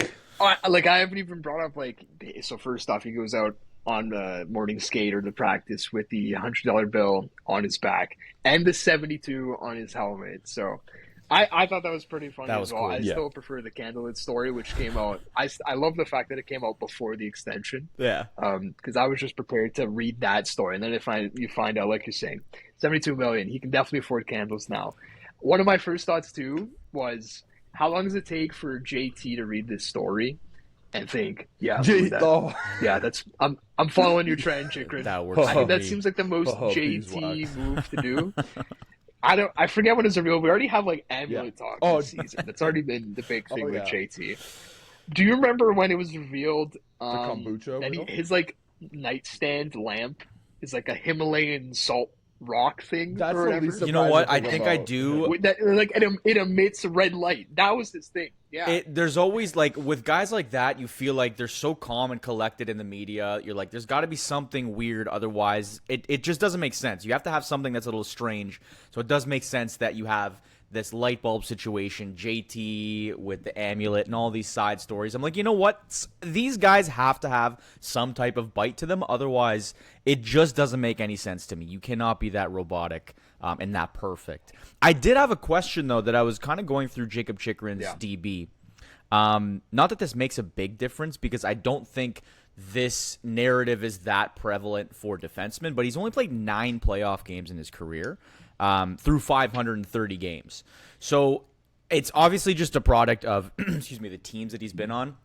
Like, I haven't even brought up, like, so first off, he goes out on the morning skate or the practice with the $100 bill on his back and the 72 on his helmet. So I thought that was pretty funny That was as well. cool. I Yeah. still prefer the candlelit story, which came out. I love the fact that it came out before the extension. Yeah. Because I was just prepared to read that story, and then you find out, like you're saying, 72 million. He can definitely afford candles now. One of my first thoughts too was, how long does it take for JT to read this story and think, yeah, that's I'm following your trend, Chychrun. That works for That me. seems like the most JT beeswax. move to do. I forget when it's revealed. We already have like amulet talk this season. That's already been the big thing with JT. Do you remember when it was revealed kombucha that wheel? his like nightstand lamp is like a Himalayan salt rock thing That's or the whatever. least You know what? I surprising think thing I about do. That, like it emits a red light. That was his thing. Yeah. There's always, like, with guys like that, you feel like they're so calm and collected in the media. You're like, there's got to be something weird. Otherwise, it just doesn't make sense. You have to have something that's a little strange. So it does make sense that you have this light bulb situation, JT with the amulet and all these side stories. I'm like, you know what? These guys have to have some type of bite to them. Otherwise, it just doesn't make any sense to me. You cannot be that robotic and that perfect. I did have a question, though, that I was kind of going through Jakob Chychrun's DB. Not that this makes a big difference, because I don't think this narrative is that prevalent for defensemen, but he's only played 9 playoff games in his career through 530 games. So it's obviously just a product of excuse me, the teams that he's been on.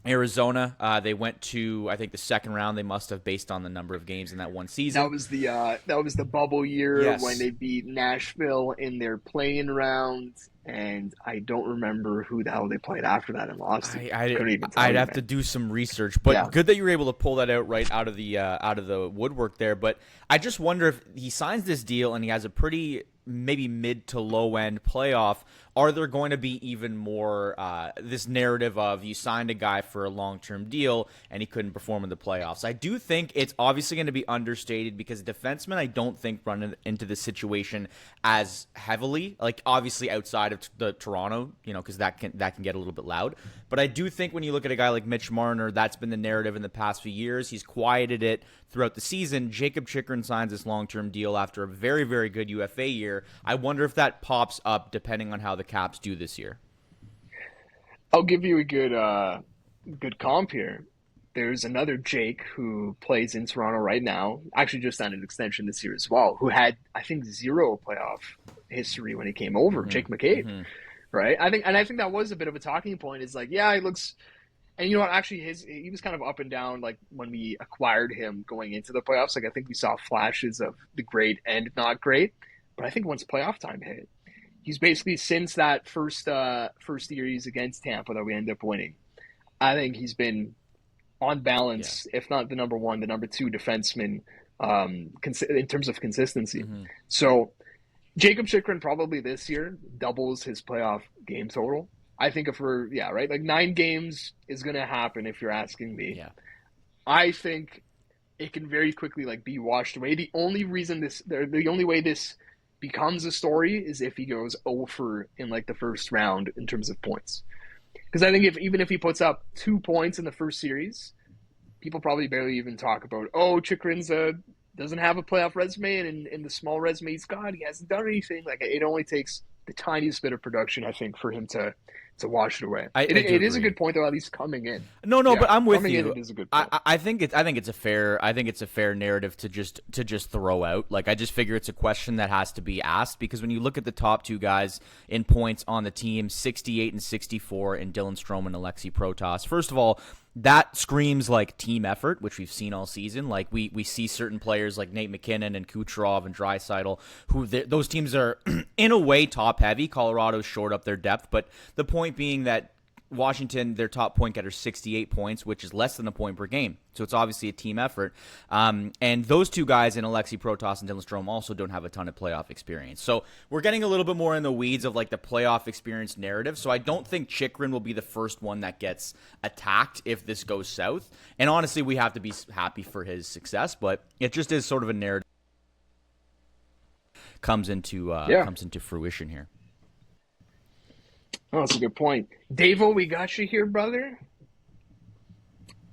Arizona, they went to, I think, the second round. They must have, based on the number of games in that one season. That was the bubble year, Yes. when they beat Nashville in their play-in round, and I don't remember who the hell they played after that and lost. I'd have to do some research, but good that you were able to pull that out right out of the woodwork there. But I just wonder, if he signs this deal and he has a pretty maybe mid to low end playoff, are there going to be even more this narrative of you signed a guy for a long-term deal and he couldn't perform in the playoffs? I do think it's obviously going to be understated, because defensemen, I don't think, run into this situation as heavily, like obviously outside of the Toronto, because that can get a little bit loud. But I do think when you look at a guy like Mitch Marner, that's been the narrative in the past few years. He's quieted it throughout the season. Jakob Chychrun signs this long-term deal after a very, very good UFA year. I wonder if that pops up depending on how the Caps do this year. I'll give you a good comp here. There's another Jake who plays in Toronto right now, actually just signed an extension this year as well, who had, I think, 0 playoff history when he came over, Jake McCabe, right? I think that was a bit of a talking point. Is like, yeah, he looks, and you know what, actually he was kind of up and down, like when we acquired him going into the playoffs. Like, I think we saw flashes of the great and not great, but I think once playoff time hit, he's basically, since that first series against Tampa that we ended up winning, I think he's been on balance, if not the number 1, the number 2 defenseman in terms of consistency. So Jakob Chychrun probably this year doubles his playoff game total. I think if we're, right, like 9 games is going to happen if you're asking me. Yeah. I think it can very quickly be washed away. The only way this becomes a story is if he goes over in the first round in terms of points. Because I think even if he puts up 2 points in the first series, people probably barely even talk about, Chychrun's doesn't have a playoff resume, and in the small resume he's got, he hasn't done anything. It only takes the tiniest bit of production, I think, for him to wash it away. It is a good point, though, at least coming in. No, but I'm with you. It is a good point. I think it's a fair narrative to just throw out. I just figure it's a question that has to be asked, because when you look at the top 2 guys in points on the team, 68 and 64 in Dylan Strome and Alexei Protas. First of all, that screams team effort, which we've seen all season. We see certain players like Nate McKinnon and Kucherov and Draisaitl, who those teams are in a way top heavy. Colorado's shored up their depth, but the point being that Washington, their top point getter, 68 points, which is less than a point per game. So it's obviously a team effort. And those 2 guys in Alexei Protas and Dylan Strome also don't have a ton of playoff experience. So we're getting a little bit more in the weeds of the playoff experience narrative. So I don't think Chychrun will be the first one that gets attacked if this goes south. And honestly, we have to be happy for his success, but it just is sort of a narrative comes into fruition here. Oh, that's a good point. Davo, we got you here, brother.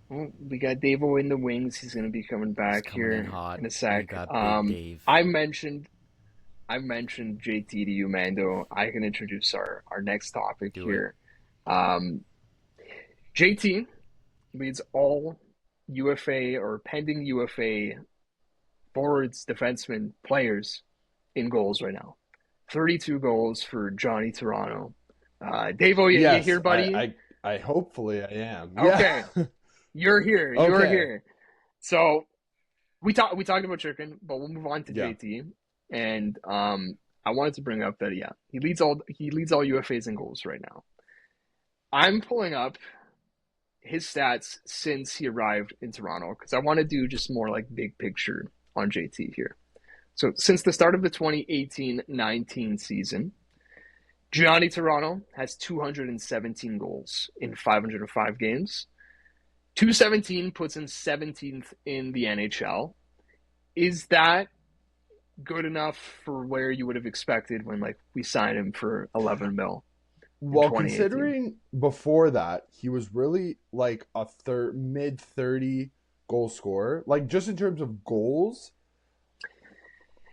Well, we got Davo in the wings. He's going to be coming back here in a sec. I mentioned JT to you, Mando. I can introduce our next topic here. JT leads all UFA or pending UFA forwards, defensemen, players in goals right now. 32 goals for Johnny Toronto. Davo, you here, buddy? I hopefully I am. Okay. Yeah. You're here. You're here. So we talked about Chychrun, but we'll move on to JT. And I wanted to bring up that he leads all UFAs in goals right now. I'm pulling up his stats since he arrived in Toronto, because I want to do just more big picture on JT here. So since the start of the 2018-19 season, Gianni Toronto has 217 goals in 505 games. 217 puts him 17th in the NHL. Is that good enough for where you would have expected when we signed him for 11 mil? Well, considering before that, he was really like a mid 30 goal scorer. Like just in terms of goals,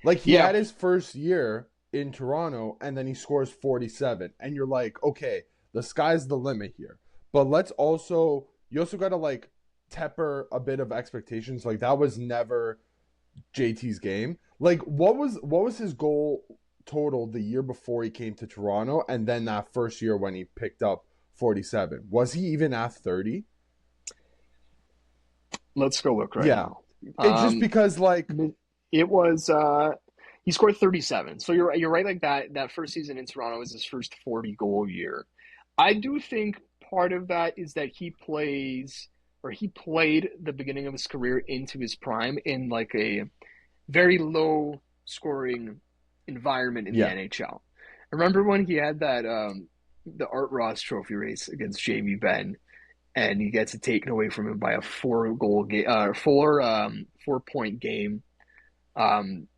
like he had his first year in Toronto and then he scores 47. And you're like, okay, the sky's the limit here. But you also got to like temper a bit of expectations. Like that was never JT's game. Like what was his goal total the year before he came to Toronto, and then that first year when he picked up 47? Was he even at 30? Let's go look now. It's just because it was he scored 37. So you're right, like that first season in Toronto was his first 40 goal year. I do think part of that is that he played the beginning of his career into his prime in like a very low scoring environment in the NHL. I remember when he had that the Art Ross Trophy race against Jamie Benn, and he gets it taken away from him by a 4-point game from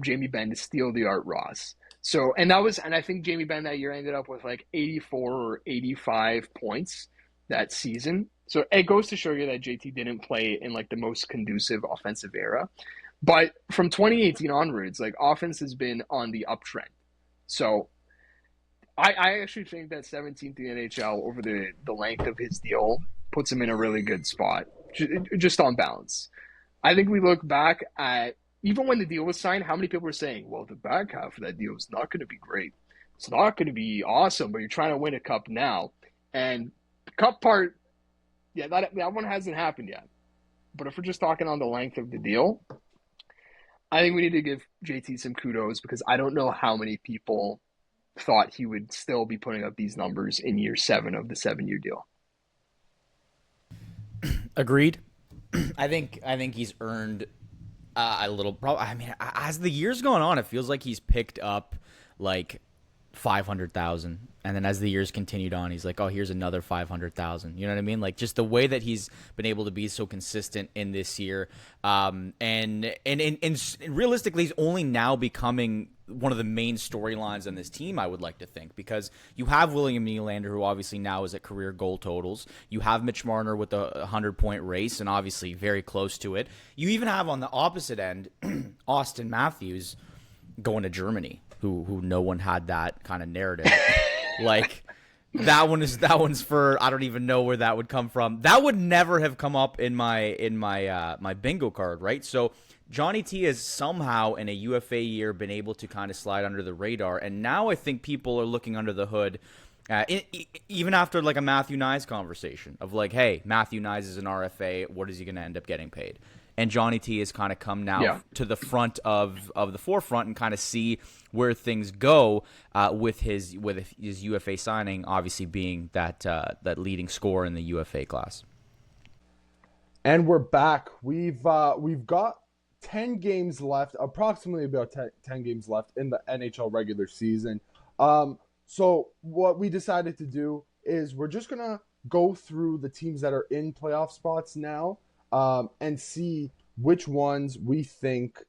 Jamie Benn to steal the Art Ross. So and I think Jamie Benn that year ended up with like 84 or 85 points that season. So it goes to show you that JT didn't play in like the most conducive offensive era. But from 2018 onwards, like offense has been on the uptrend. So I actually think that 17th in the NHL over the length of his deal puts him in a really good spot, just on balance. I think we look back at, even when the deal was signed, how many people were saying, well, the back half of that deal is not going to be great. It's not going to be awesome, but you're trying to win a cup now. And the cup part, that one hasn't happened yet. But if we're just talking on the length of the deal, I think we need to give JT some kudos, because I don't know how many people thought he would still be putting up these numbers in year 7 of the 7-year deal. Agreed. I think he's earned a little. I mean, as the year's gone on, it feels like he's picked up like 500,000, and then as the years continued on, he's like, oh, here's another 500,000. You know what I mean? Like just the way that he's been able to be so consistent in this year, and realistically, he's only now becoming one of the main storylines on this team, I would like to think, because you have William Nylander, who obviously now is at career goal totals. You have Mitch Marner with a 100-point race, and obviously very close to it. You even have on the opposite end, Austin Matthews going to Germany, who no one had that kind of narrative. Like that one's for, I don't even know where that would come from. That would never have come up in my bingo card, right? So Johnny T has somehow in a UFA year been able to kind of slide under the radar, and now I think people are looking under the hood, even after like a Matthew Nyes conversation of like, hey, Matthew Nyes is an RFA, what is he going to end up getting paid? And Johnny T has kind of come now to the front of the forefront and kind of see where things go with his UFA signing, obviously being that leading scorer in the UFA class. And we're back. We've got 10 games left, approximately about 10 games left in the NHL regular season. So what we decided to do is we're just going to go through the teams that are in playoff spots now, and see which ones we think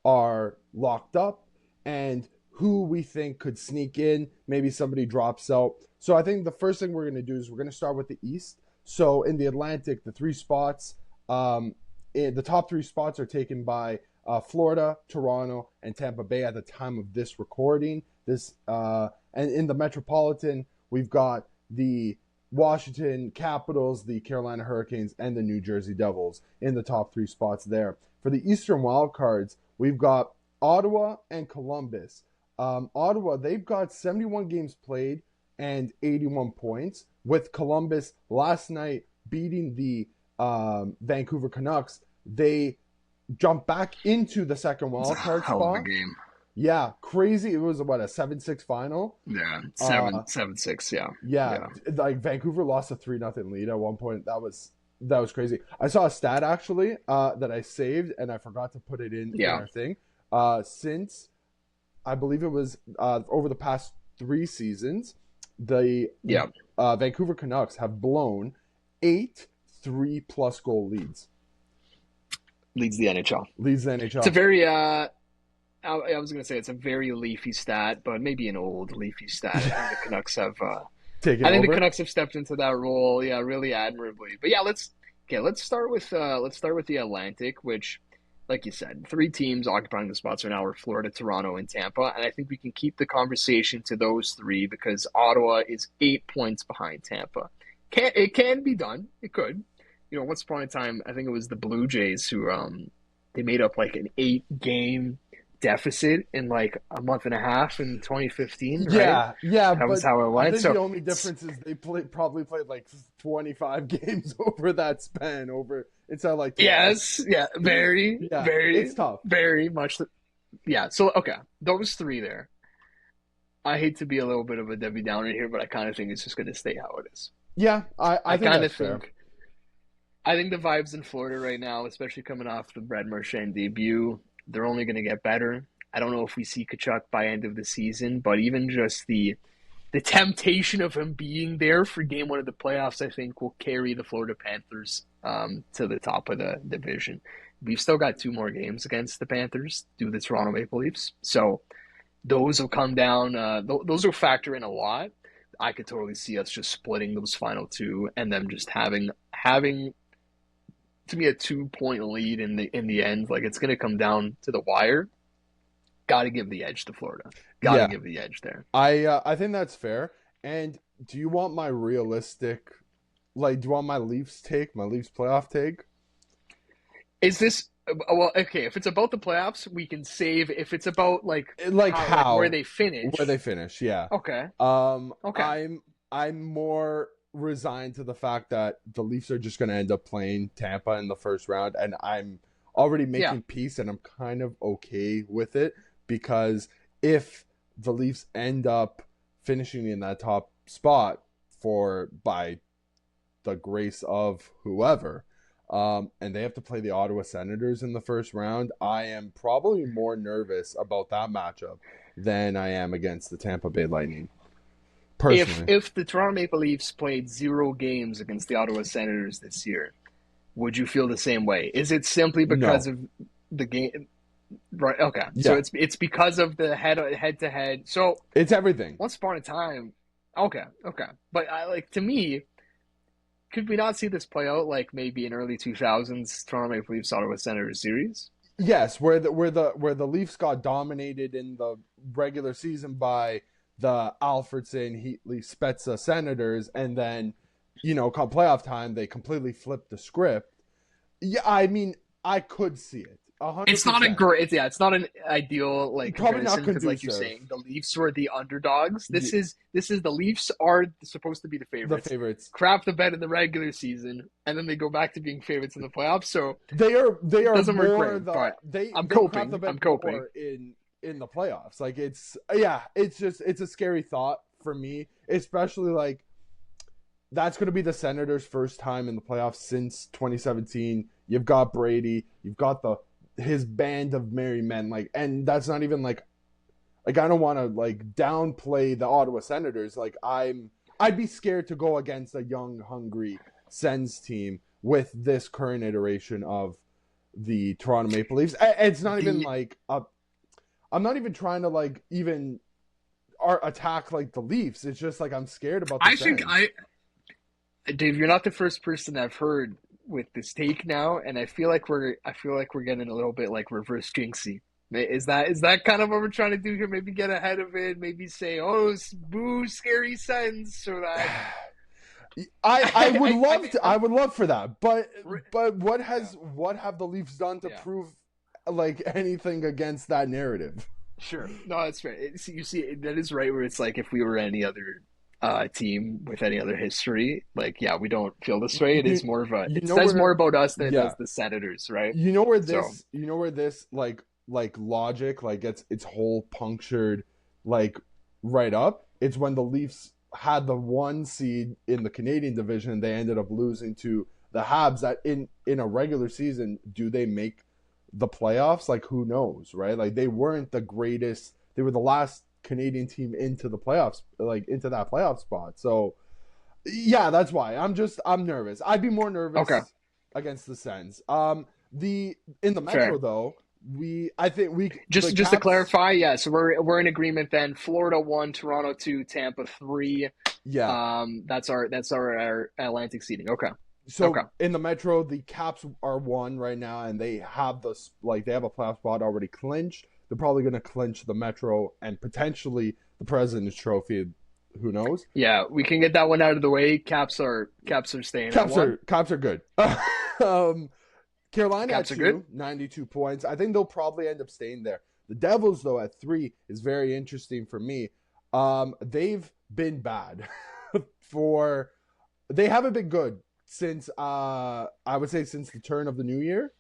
are locked up and who we think could sneak in. Maybe somebody drops out. So I think the first thing we're going to do is we're going to start with the East. So in the Atlantic, the 3 spots, the top 3 spots are taken by Florida, Toronto, and Tampa Bay at the time of this recording. And in the Metropolitan, we've got the Washington Capitals, the Carolina Hurricanes, and the New Jersey Devils in the top 3 spots there. For the Eastern wildcards, we've got Ottawa and Columbus. Ottawa, they've got 71 games played and 81 points, with Columbus last night beating the Vancouver Canucks. They jumped back into the second wildcard spot. Hell of a game. Yeah, crazy. It was, a 7-6 final? Yeah, 7-6, Yeah, like Vancouver lost a 3-0 lead at one point. That was crazy. I saw a stat, actually, that I saved, and I forgot to put it in our thing. since I believe it was over the past 3 seasons, the Vancouver Canucks have blown 8 3-plus goal leads. Leads the NHL. It's a very I was going to say it's a very Leafy stat, but maybe an old Leafy stat. I think the Canucks have the Canucks have stepped into that role, really admirably. But let's start with the Atlantic, which, like you said, 3 teams occupying the spots right now are Florida, Toronto, and Tampa, and I think we can keep the conversation to those 3 because Ottawa is 8 points behind Tampa. It can be done. It could. Once upon a time, I think it was the Blue Jays who they made up like an 8-game deficit in like a month and a half in 2015, right? Yeah, that was how it went. I think the only difference is they probably played like 25 games over that span. It's not like very, it's tough, very much. So okay, those 3 there. I hate to be a little bit of a Debbie Downer here, but I kind of think it's just going to stay how it is. Yeah, I kind of think. I think the vibes in Florida right now, especially coming off the Brad Marchand debut, they're only going to get better. I don't know if we see Tkachuk by end of the season, but even just the temptation of him being there for game 1 of the playoffs, I think will carry the Florida Panthers to the top of the division. We've still got 2 more games against the Panthers due to the Toronto Maple Leafs. So those will come down. Those will factor in a lot. I could totally see us just splitting those final 2 and them just having to me a 2-point lead in the end. Like it's going to come down to the wire. Got to give the edge to Florida. Got to give the edge there. I think that's fair. And do you want my realistic, do you want my Leafs playoff take? Is this okay? If it's about the playoffs, we can save. If it's about where they finish, yeah. Okay. Okay. I'm more resigned to the fact that the Leafs are just going to end up playing Tampa in the first round, and I'm already making peace, and I'm kind of okay with it because if the Leafs end up finishing in that top spot by the grace of whoever, and they have to play the Ottawa Senators in the first round, I am probably more nervous about that matchup than I am against the Tampa Bay Lightning. If the Toronto Maple Leafs played 0 games against the Ottawa Senators this year, would you feel the same way? Is it simply because of the game? Right. Okay. Yeah. So it's because of the head to head. So it's everything. Once upon a time. Okay. But to me, could we not see this play out like maybe in early 2000s Toronto Maple Leafs Ottawa Senators series? Yes, where the Leafs got dominated in the regular season by the Alfredson, Heatley, Spezza Senators, and then, come playoff time, they completely flipped the script. Yeah, I mean, I could see it. 100%. It's not it's not an ideal probably not because like you're saying, the Leafs were the underdogs. This is the Leafs are supposed to be the favorites. Crap the bet in the regular season, and then they go back to being favorites in the playoffs. So they are doesn't more work great, I'm coping in the playoffs. It's a scary thought for me, especially that's going to be the Senators' first time in the playoffs since 2017. You've got Brady, you've got his band of merry men, and that's not even I don't want to downplay the Ottawa Senators. I'd be scared to go against a young, hungry Sens team with this current iteration of the Toronto Maple Leafs. It's not even I'm not even trying to even attack the Leafs. It's just I'm scared about the Sens. Dave, you're not the first person I've heard with this take now, and I feel like we're getting a little bit reverse jinxy. Is that kind of what we're trying to do here? Maybe get ahead of it. Maybe say, "Oh, boo, scary Sens," so that. I would love for that, but what have the Leafs done to prove anything against that narrative? Sure, no, that's fair. You see, that is right. Where it's if we were any other team with any other history, we don't feel this way. It is more of it says more about us than it does the Senators, right? You know where this logic gets its hole punctured right up. It's when the Leafs had the 1 seed in the Canadian division, they ended up losing to the Habs. That in a regular season, do they make the playoffs, like who knows, right? Like they weren't the greatest. They were the last Canadian team into the playoffs, like into that playoff spot. So yeah, that's why I'm nervous. I'd be more nervous Okay. against the Sens. In the Metro Fair. though, I think we Just the to Caps, clarify, yeah, so we're in agreement then. Florida 1, Toronto 2, Tampa 3. yeah. That's our Atlantic seeding. Okay. So Okay. in the Metro, the Caps are 1 right now, and they have they have a playoff spot already clinched. They're probably going to clinch the Metro and potentially the President's Trophy. Who knows? Yeah, we can get that one out of the way. Caps are staying at 1. Caps are good. Carolina Caps at are 2, good. 92 points. I think they'll probably end up staying there. The Devils, though, at 3 is very interesting for me. They've been bad they haven't been good since I would say since the turn of the new year.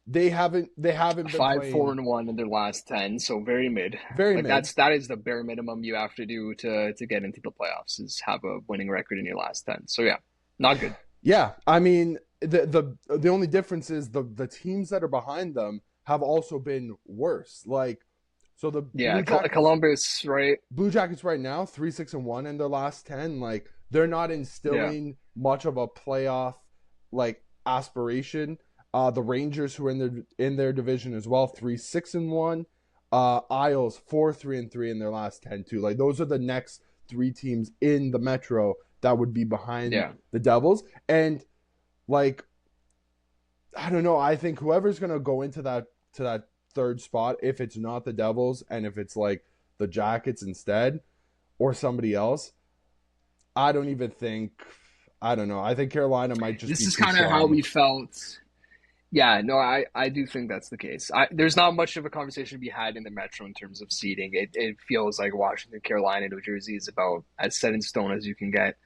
They haven't been 5-4-1 in their last 10, so very mid. Very like mid. that is the bare minimum you have to do to get into the playoffs is have a winning record in your last 10. So yeah, not good. Yeah, I mean the only difference is the teams that are behind them have also been worse. Like so the Yeah, Columbus, right? Blue Jackets right now 3-6-1 in their last 10. Like they're not instilling much of a playoff like aspiration. The Rangers, who are in their division as well, 3-6-1. Isles 4-3-3 in their last 10 too. Like those are the next 3 teams in the Metro that would be behind the Devils. And like I don't know, I think whoever's gonna go into that third spot, if it's not the Devils and if it's like the Jackets instead or somebody else, I don't know. I think Carolina might just This be is too kind of strong. how we felt. Yeah, no, I do think that's the case. There's not much of a conversation to be had in the Metro in terms of seeding. It feels like Washington, Carolina, New Jersey is about as set in stone as you can get.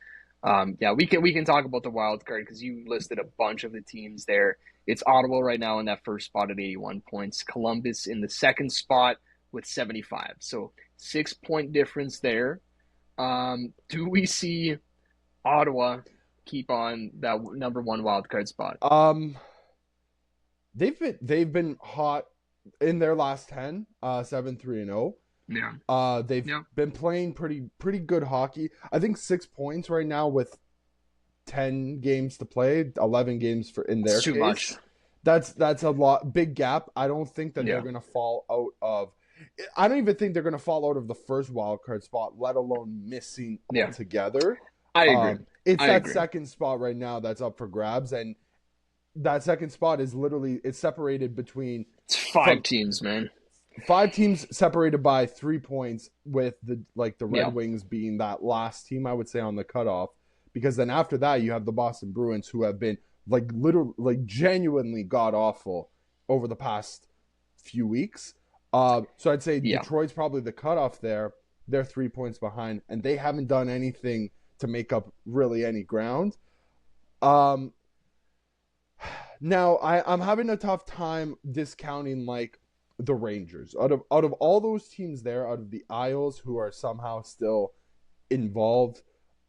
Yeah, we can talk about the wild card because you listed a bunch of the teams there. It's Ottawa right now in that first spot at 81 points. Columbus in the second spot with 75. So 6-point difference there. Do we see Ottawa keep on that number 1 wild card spot? They've been hot in their last 10, 7-3-0. Yeah. They've been playing pretty good hockey. I think 6 points right now with 10 games to play, 11 games in their It's too case. much. That's a lot, big gap. I don't think that they're going to fall out of. I don't even think they're going to fall out of the first wild card spot, let alone missing altogether. I agree. It's second spot right now that's up for grabs, and that second spot is literally it's separated between. It's 5 teams, man. 5 teams separated by 3 points, with the Red Wings being that last team, I would say, on the cutoff. Because then after that, you have the Boston Bruins, who have been genuinely god awful over the past few weeks. So I'd say Detroit's probably the cutoff there. They're 3 points behind, and they haven't done anything to make up really any ground. Now I'm having a tough time discounting the Rangers out of all those teams there, out of the Isles, who are somehow still involved,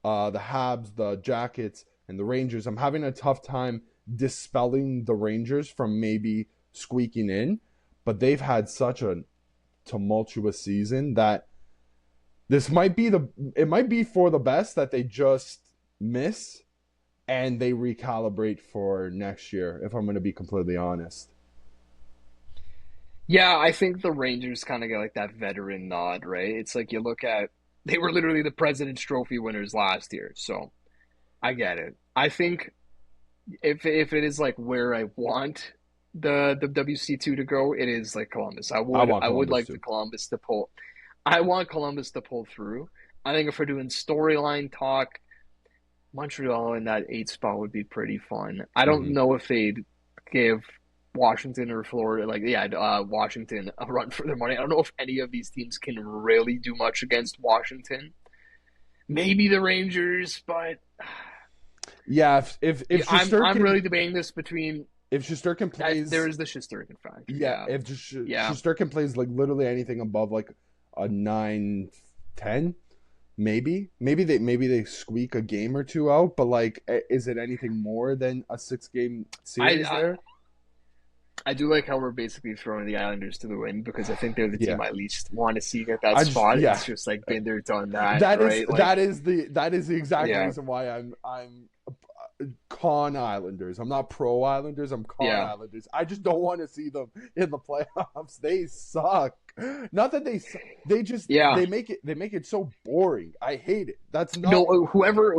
the Habs, the Jackets, and the Rangers. I'm having a tough time dispelling the Rangers from maybe squeaking in, but they've had such a tumultuous season that it might be for the best that they just miss and they recalibrate for next year, if I'm going to be completely honest. Yeah, I think the Rangers kind of get that veteran nod, right? It's like you look at, they were literally the President's Trophy winners last year, so I get it. I think if it is where I want the WC2 to go, it is Columbus. I would like the Columbus to pull. I want Columbus to pull through. I think if we're doing storyline talk, Montreal in that 8th spot would be pretty fun. I don't know if they'd give Washington or Florida, Washington a run for their money. I don't know if any of these teams can really do much against Washington. Maybe the Rangers, but yeah, if I'm really debating this between if Shesterkin plays. There is the Shesterkin factor. Yeah, if Shesterkin plays literally anything above a 9-10, maybe they squeak a game or two out. But is it anything more than a 6-game series there? I do like how we're basically throwing the Islanders to the wind because I think they're the team Yeah. I least want to see at that I just spot. yeah. It's just like been there, done that, That is right? Like, that is the exact yeah, reason why I'm con Islanders. I'm not pro Islanders. I'm con yeah. Islanders. I just don't want to see them in the playoffs. They suck. Not that they just Yeah. they make it so boring. I hate it. That's not No, whoever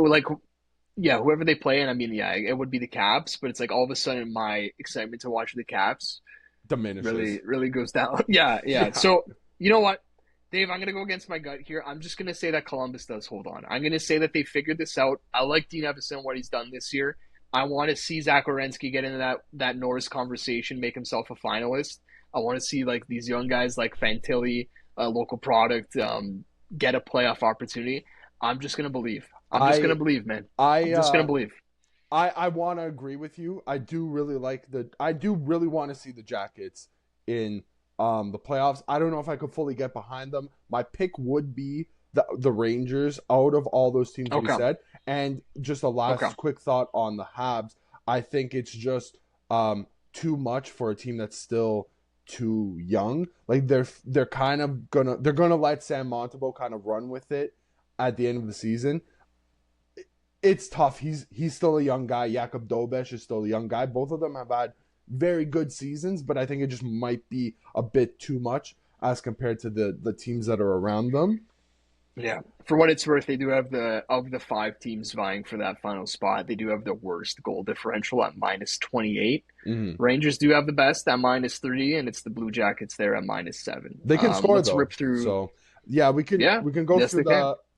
they play, and I mean, yeah, it would be the Caps, but it's like all of a sudden my excitement to watch the Caps diminishes. really goes down. Yeah, yeah. Yeah. So you know what, Dave, I'm gonna go against my gut here. I'm just gonna say that Columbus does hold on. I'm gonna say that they figured this out. I like Dean Evason, what he's done this year. I want to see Zach Werenski get into that Norris conversation, make himself a finalist. I want to see like these young guys like Fantilli, local product, get a playoff opportunity. I'm just gonna believe. I'm just gonna believe, man. I'm just gonna believe. I want to agree with you. I do really want to see the Jackets in the playoffs. I don't know if I could fully get behind them. My pick would be the Rangers out of all those teams that we said. And just a last quick thought on the Habs. I think it's just too much for a team that's still too young. Like they're kind of gonna let Sam Montembeault kind of run with it at the end of the season. It's tough. He's still a young guy. Jakob Dobesh is still a young guy. Both of them have had very good seasons, but I think it just might be a bit too much as compared to the teams that are around them. Yeah. For what it's worth, they do have of the 5 teams vying for that final spot, they do have the worst goal differential at -28. Mm-hmm. Rangers do have the best at -3, and it's the Blue Jackets there at -7. They can score let's though. Rip through. So yeah, we can go yes,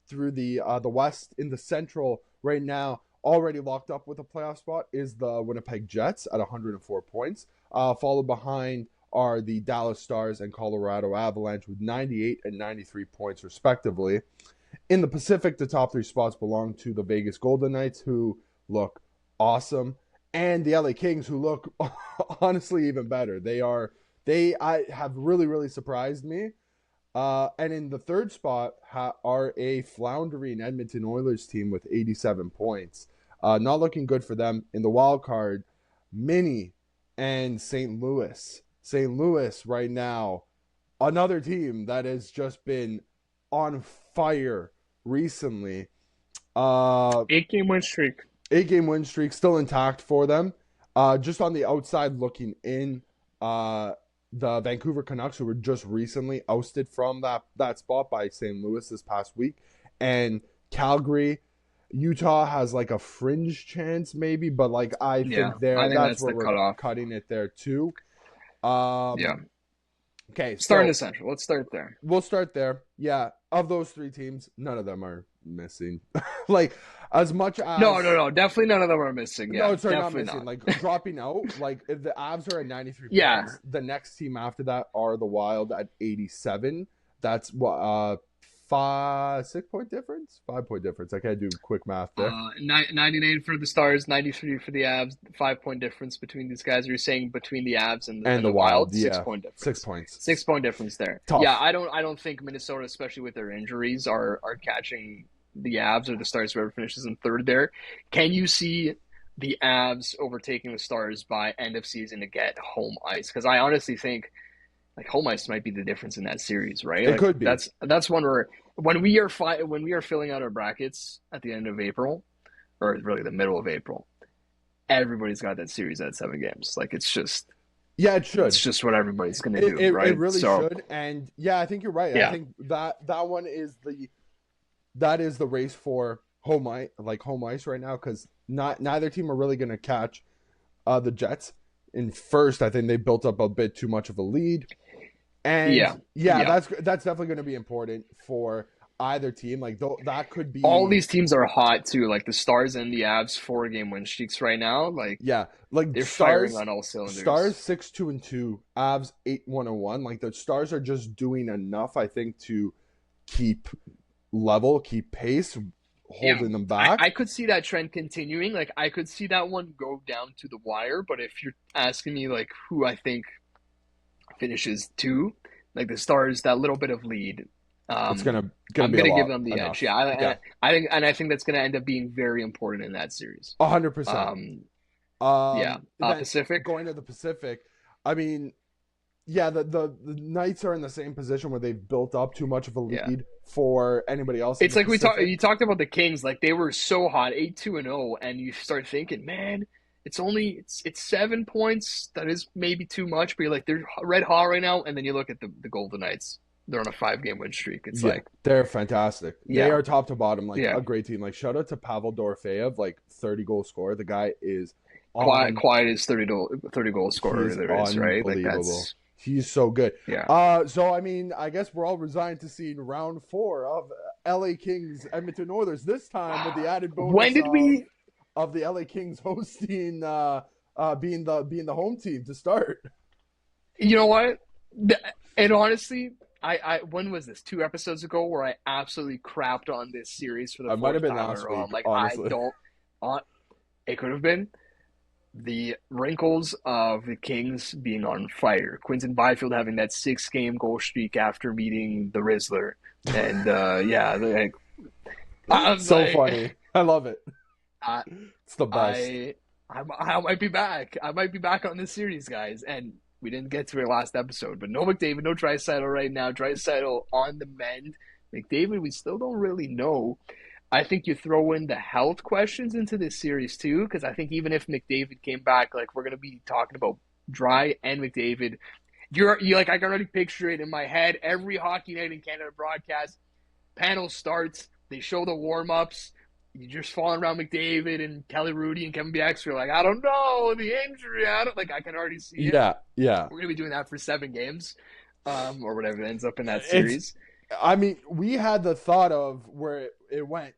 through the West. In the Central right now. Already locked up with a playoff spot is the Winnipeg Jets at 104 points. Followed behind are the Dallas Stars and Colorado Avalanche with 98 and 93 points respectively. In the Pacific, the top 3 spots belong to the Vegas Golden Knights, who look awesome, and the LA Kings, who look honestly even better. They have really surprised me. And in the third spot are a floundering Edmonton Oilers team with 87 points. Not looking good for them. In the wild card, Minnie and St. Louis. St. Louis right now, another team that has just been on fire recently. 8-game win streak. 8-game win streak still intact for them. Just on the outside looking in, the Vancouver Canucks, who were just recently ousted from that spot by St. Louis this past week, and Calgary, Utah has like a fringe chance maybe, but like I think that's where we're cutting it there too. Yeah. Okay. Starting the Central. Let's start there. We'll start there. Yeah. Of those 3 teams, none of them are missing. Like as much as No. Definitely none of them are missing. Yeah, no, sorry, not definitely missing. Like dropping out. Like if the Avs are at 93 Yeah. points, the next team after that are the Wild at 87. That's what 6-point difference? 5-point difference. I can't do quick math there. 99 for the Stars, 93 for the Avs. 5-point difference between these guys. You're saying between the Avs and the Wild, yeah. 6-point difference. 6 points. 6-point difference there. Tough. Yeah, I don't think Minnesota, especially with their injuries, are catching the Avs or the Stars, whoever finishes in third there. Can you see the Avs overtaking the Stars by end of season to get home ice? Because I honestly think like home ice might be the difference in that series, right? It could be. That's one where when we are filling out our brackets at the end of April, or really the middle of April, everybody's got that series at 7 games. Like it should. It's just what everybody's going to do, right? It really should. And yeah, I think you're right. Yeah. I think that one is the race for home ice right now, because neither team are really going to catch the Jets in first. I think they built up a bit too much of a lead. And that's definitely going to be important for either team. Like that could be all these teams are hot too. Like the Stars and the Avs 4-game win streaks right now. Like they're firing on all cylinders. Stars 6-2-2, Avs 8-1-1. Like the Stars are just doing enough, I think, to keep level, keep pace, holding them back. I could see that trend continuing. Like I could see that one go down to the wire. But if you're asking me like who I think finishes 2, like the Stars, that little bit of lead, it's I'm gonna give them the edge. I think that's gonna end up being very important in that series. 100%. Pacific. Going to the Pacific, I mean, yeah, the Knights are in the same position where they've built up too much of a Yeah. lead for anybody else in It's the like Pacific. you talked about the Kings, like they were so hot, 8-2-0, and you start thinking, man, it's 7 points. That is maybe too much, but you're like they're red hot right now, and then you look at the Golden Knights. They're on a 5-game win streak. It's Yeah, like, they're fantastic. They yeah, are top to bottom, like yeah. a great team. Like shout out to Pavel Dorofeyev, like 30-goal scorer. The guy is Quiet is 30 goal he scorer is there is, right? Like unbelievable. that's He's so good. yeah. So I mean, I guess we're all resigned to seeing round 4 of LA Kings Edmonton Oilers this time with the added bonus When did we? of the LA Kings hosting being the home team to start. You know what? And honestly, I when was this? 2 episodes ago, where I absolutely crapped on this series for the It might have fourth been time in last a row. week, I'm like, honestly. I don't. It could have been the wrinkles of the Kings being on fire. Quinton Byfield having that 6-game goal streak after meeting the Rizzler, and yeah, like, I'm So like, funny. I love it. I, It's the best. I might be back. I might be back on this series, guys. And we didn't get to it last episode, but no McDavid, no Draisaitl right now. Draisaitl on the mend. McDavid, we still don't really know. I think you throw in the health questions into this series too, because I think even if McDavid came back, like we're gonna be talking about Dry and McDavid. You like I can already picture it in my head. Every Hockey Night in Canada broadcast panel starts. They show the warm ups. You just falling around McDavid and Kelly Rudy and Kevin Bieksa are like, I don't know, the injury. I can already see it. Yeah. We're gonna be doing that for 7 games, or whatever ends up in that series. I mean, we had the thought of where it went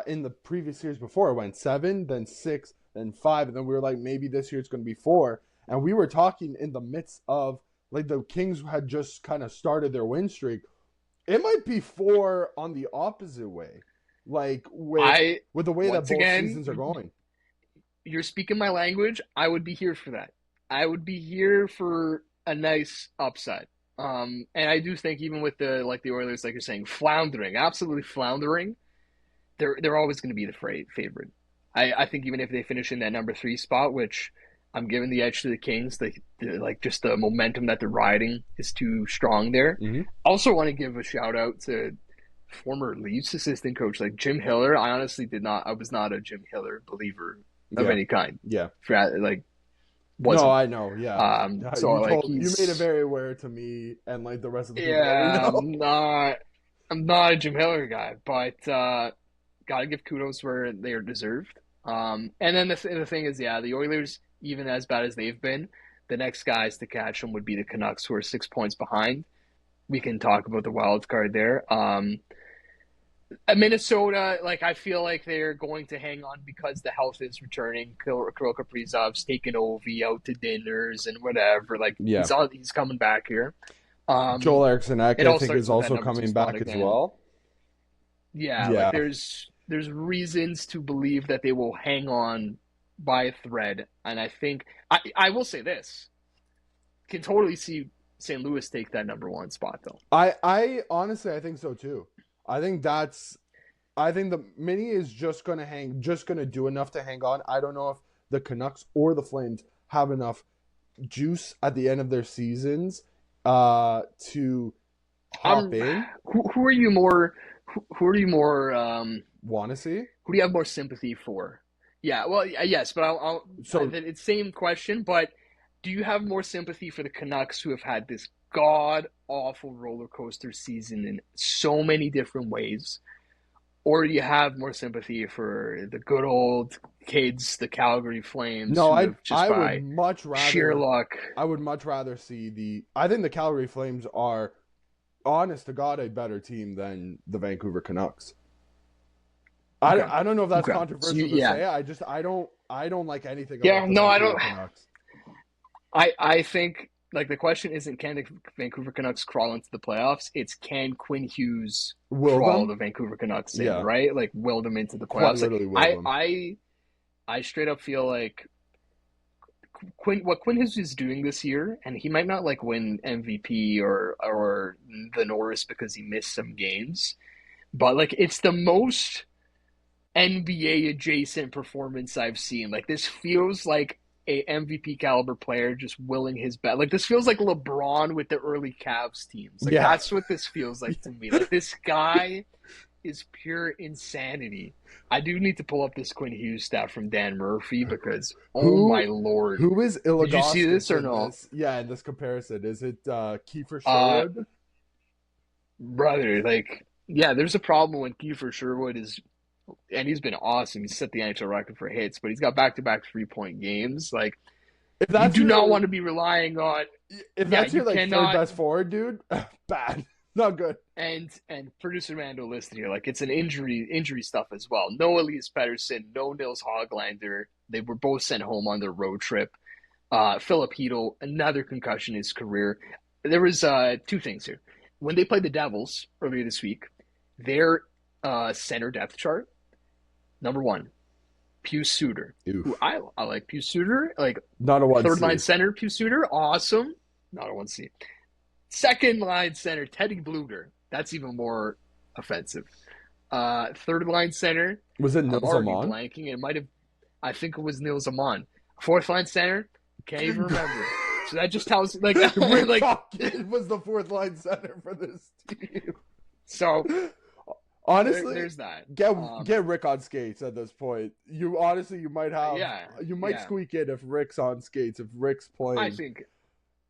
in the previous series before. It went 7, then 6, then 5, and then we were like, maybe this year it's going to be 4. And we were talking in the midst of like the Kings had just kind of started their win streak. It might be 4 on the opposite way. Like with the way that both seasons are going. You're speaking my language. I would be here for that. I would be here for a nice upset. And I do think even with the Oilers, like you're saying, floundering, absolutely floundering, they're always going to be the favorite. I think even if they finish in that number 3 spot, which I'm giving the edge to the Kings, like just the momentum that they're riding is too strong there. Mm-hmm. Also want to give a shout out to former Leafs assistant coach like Jim Hiller. I was not a Jim Hiller believer of any kind. Yeah. Wasn't. No, I know. Yeah. So you made it very aware to me and like the rest of the people. Yeah, I'm not a Jim Hiller guy, but gotta give kudos where they are deserved. And then the thing is, yeah, the Oilers, even as bad as they've been, the next guys to catch them would be the Canucks, who are 6 points behind. We can talk about the wild card there. Minnesota, like I feel like they're going to hang on because the health is returning. Kirill Kaprizov's taking Ovi out to dinners and whatever. Like he's coming back here. Joel Eriksson Ek, I think, is also coming back as well. Yeah, like there's reasons to believe that they will hang on by a thread, and I think I will say this: can totally see St. Louis take that number 1 spot though. I honestly I think so too. I think the Mini is just gonna do enough to hang on. I don't know if the Canucks or the Flames have enough juice at the end of their seasons to hop in. Who are you more want to see? Who do you have more sympathy for? Yeah, well, yes, but it's same question, but do you have more sympathy for the Canucks, who have had this god-awful roller coaster season in so many different ways? Or do you have more sympathy for the good old kids, the Calgary Flames? No, I would much rather sheer luck. I would much rather see I think the Calgary Flames are, honest to God, a better team than the Vancouver Canucks. Okay. I don't know if that's controversial to say. I don't like anything about the Vancouver Canucks. I think like the question isn't can the Vancouver Canucks crawl into the playoffs? It's can Quinn Hughes crawl the Vancouver Canucks in, right? Like will them into the playoffs. I straight up feel like what Quinn Hughes is doing this year, and he might not like win MVP or the Norris because he missed some games, but like it's the most NBA adjacent performance I've seen. Like this feels like a MVP caliber player just willing his best. Like, this feels like LeBron with the early Cavs teams. Like, that's what this feels like to me. Like, this guy is pure insanity. I do need to pull up this Quinn Hughes stat from Dan Murphy because, my lord. Who is Illegosky? Did you see this or no? Yeah, in this comparison. Is it Kiefer Sherwood? Brother, like, yeah, there's a problem when Kiefer Sherwood is, and he's been awesome. He's set the NHL record for hits, but he's got back-to-back 3-point games. Like, if that's you do not want to be relying on. If that's your third best forward, dude, bad. Not good. And producer Mando listed here, like, it's an injury stuff as well. No Elias Pettersson, no Nils Hoglander. They were both sent home on their road trip. Philip Hedl, another concussion in his career. There was two things here. When they played the Devils earlier this week, their center depth chart, number 1, Pius Suter. Who I like Pius Suter. Like, not a 1C. Third line center, Pius Suter, awesome. Not a 1C. Second line center, Teddy Bluger. That's even more offensive. Third line center. Was it Nils Amon? Blanking. It might have. I think it was Nils Amon. Fourth line center. Can't even remember. So that just tells like Rick Hawkins was the fourth line center for this team. So honestly, there's that. Get Rick on skates at this point. You might have. You might squeak in if Rick's on skates. If Rick's playing, I think.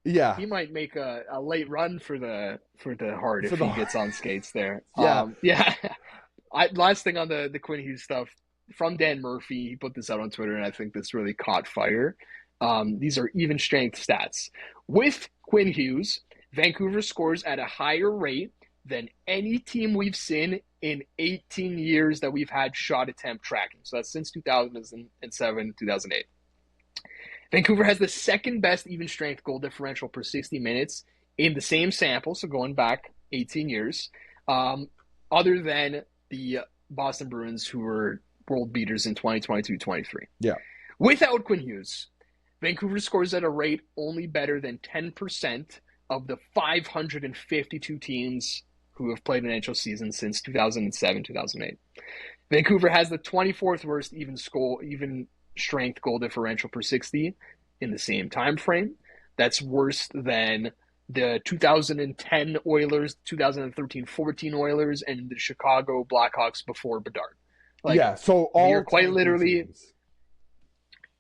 Yeah, he might make a late run for the Hart if he gets on skates there. Yeah, last thing on the Quinn Hughes stuff from Dan Murphy. He put this out on Twitter, and I think this really caught fire. These are even strength stats. With Quinn Hughes, Vancouver scores at a higher rate than any team we've seen in 18 years that we've had shot attempt tracking. So that's since 2007, 2008. Vancouver has the second best even strength goal differential per 60 minutes in the same sample, so going back 18 years, other than the Boston Bruins, who were world beaters in 2022-23. Yeah. Without Quinn Hughes, Vancouver scores at a rate only better than 10% of the 552 teams who have played an NHL season since 2007-2008. Vancouver has the 24th worst even strength goal differential per 60 in the same time frame. That's worse than the 2010 Oilers, 2013-14 Oilers, and the Chicago Blackhawks before Bedard. So all you're quite literally teams.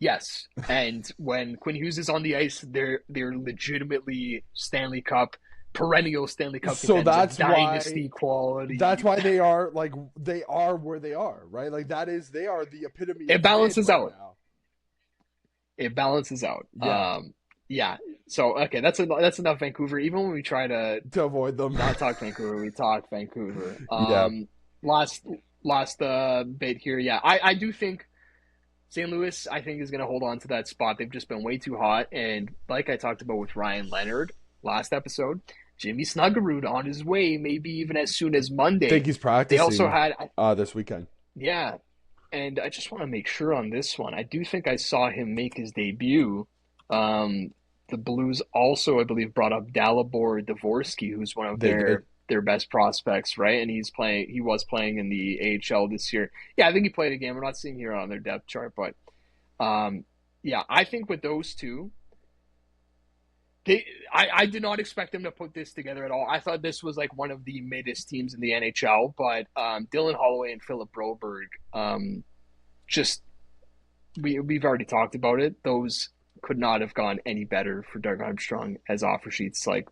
Yes. And when Quinn Hughes is on the ice, they're legitimately perennial Stanley Cup. So that's dynasty why, quality. That's why they are where they are, right? Like they are the epitome. It balances out. Now. It balances out. Yeah. So okay, that's enough Vancouver. Even when we try to avoid them, not talk Vancouver, we talk Vancouver. Last bit here. Yeah, I do think St. Louis, I think, is going to hold on to that spot. They've just been way too hot. And like I talked about with Ryan Leonard last episode, Jimmy Snuggerud on his way, maybe even as soon as Monday. I think he's practicing. They also had this weekend. Yeah. And I just want to make sure on this one. I do think I saw him make his debut. The Blues also, I believe, brought up Dalibor Dvorsky, who's one of their best prospects, right? And he was playing in the AHL this year. Yeah, I think he played a game. We're not seeing here on their depth chart, but I think with those two, I did not expect them to put this together at all. I thought this was like one of the middest teams in the NHL, but Dylan Holloway and Philip Broberg, we've already talked about it. Those could not have gone any better for Doug Armstrong as offer sheets. Like,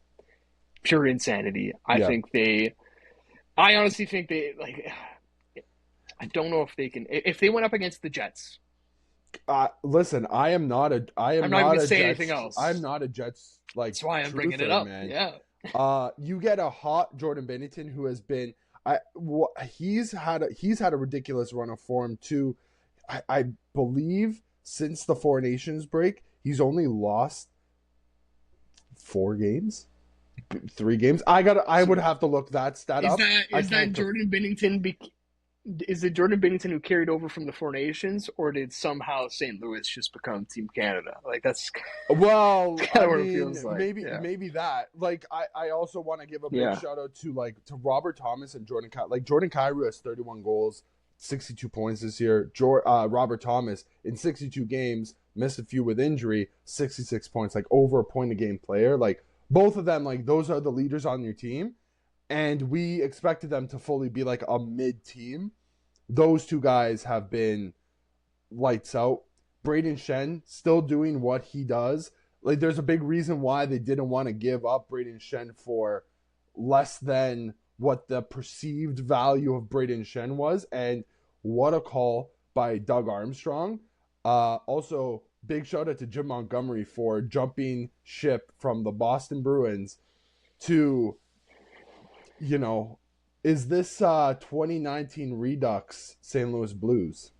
pure insanity. I honestly think they, like, I don't know if they can, if they went up against the Jets. Listen, I'm not even going to say anything else. I'm not a Jets, like, that's why I'm bringing it up, man. Yeah. You get a hot Jordan Binnington who has been, he's had a ridiculous run of form too. I believe since the Four Nations break, he's only lost 3 games. I would have to look that stat up. Is that Jordan Binnington? Is it Jordan Binnington who carried over from the Four Nations, or did somehow St. Louis just become Team Canada? Like, that's kind of what it feels like. Maybe that. Like, I also want to give a big shout out to Robert Thomas and Jordan Kyrou. Like, Jordan Kyrou has 31 goals, 62 points this year. Robert Thomas in 62 games missed a few with injury, 66 points, like over a point a game player. Like both of them, like those are the leaders on your team. And we expected them to fully be like a mid team. Those two guys have been lights out. Brayden Schenn still doing what he does. Like there's a big reason why they didn't want to give up Brayden Schenn for less than what the perceived value of Brayden Schenn was. And what a call by Doug Armstrong. Also, big shout out to Jim Montgomery for jumping ship from the Boston Bruins to, you know, is this 2019 Redux St. Louis Blues?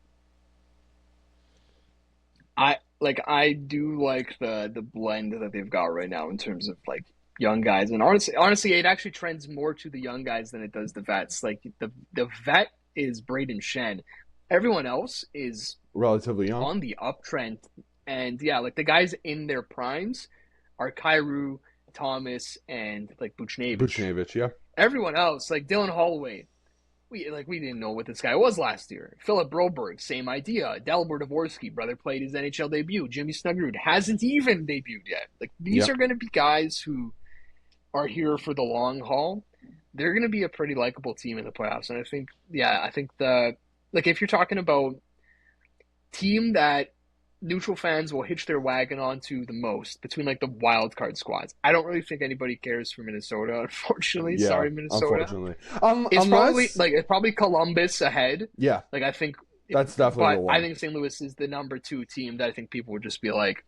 I do like the blend that they've got right now in terms of like young guys, and honestly, it actually trends more to the young guys than it does the vets. Like the vet is Brayden Schenn. Everyone else is Relatively young. on the uptrend, and yeah, like the guys in their primes are Kyrou, Thomas, and like Buchnevich, yeah. Everyone else, like Dylan Holloway, we didn't know what this guy was last year. Philip Broberg, same idea. Dalibor Dvorsky, brother, played his NHL debut. Jimmy Snuggerud hasn't even debuted yet. Like these are going to be guys who are here for the long haul. They're going to be a pretty likable team in the playoffs, and I think if you're talking about team that neutral fans will hitch their wagon onto the most between like the wild card squads, I don't really think anybody cares for Minnesota, unfortunately. Yeah, Sorry, Minnesota. Unfortunately. It's probably Columbus ahead. Yeah. Like I think that's definitely the one. I think St. Louis is the number 2 team that I think people would just be like,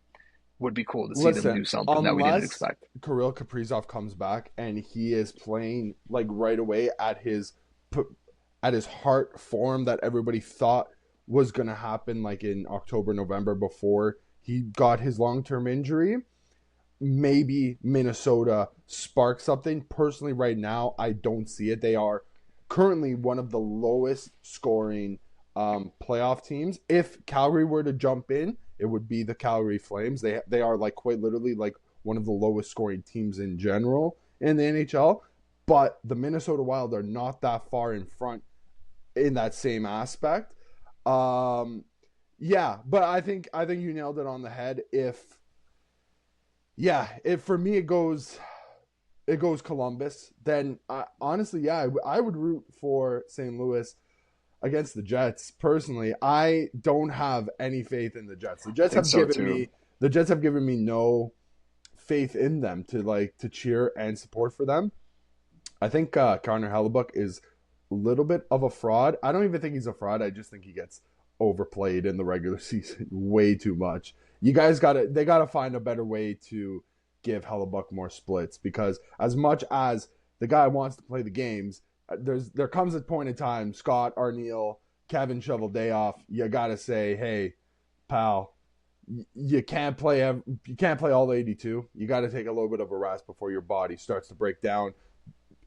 would be cool to see them do something that we didn't expect. Kirill Kaprizov comes back and he is playing like right away at his heart form that everybody thought was going to happen like in October, November before he got his long-term injury. Maybe Minnesota sparks something. Personally, right now, I don't see it. They are currently one of the lowest scoring playoff teams. If Calgary were to jump in, it would be the Calgary Flames. They are like quite literally like one of the lowest scoring teams in general in the NHL. But the Minnesota Wild are not that far in front in that same aspect. But I think you nailed it on the head. If for me it goes Columbus, then honestly, I would root for St. Louis against the Jets. Personally, I don't have any faith in the Jets. The Jets have given me no faith in them to cheer and support for them. I think Connor Hellebuyck is a little bit of a fraud. I don't even think he's a fraud. I just think he gets overplayed in the regular season way too much. You guys they gotta find a better way to give Hellebuyck more splits, because as much as the guy wants to play the games, there comes a point in time, Scott Arniel, Kevin Shovel-Dayoff, you gotta say, hey, pal, you can't play all 82. You gotta take a little bit of a rest before your body starts to break down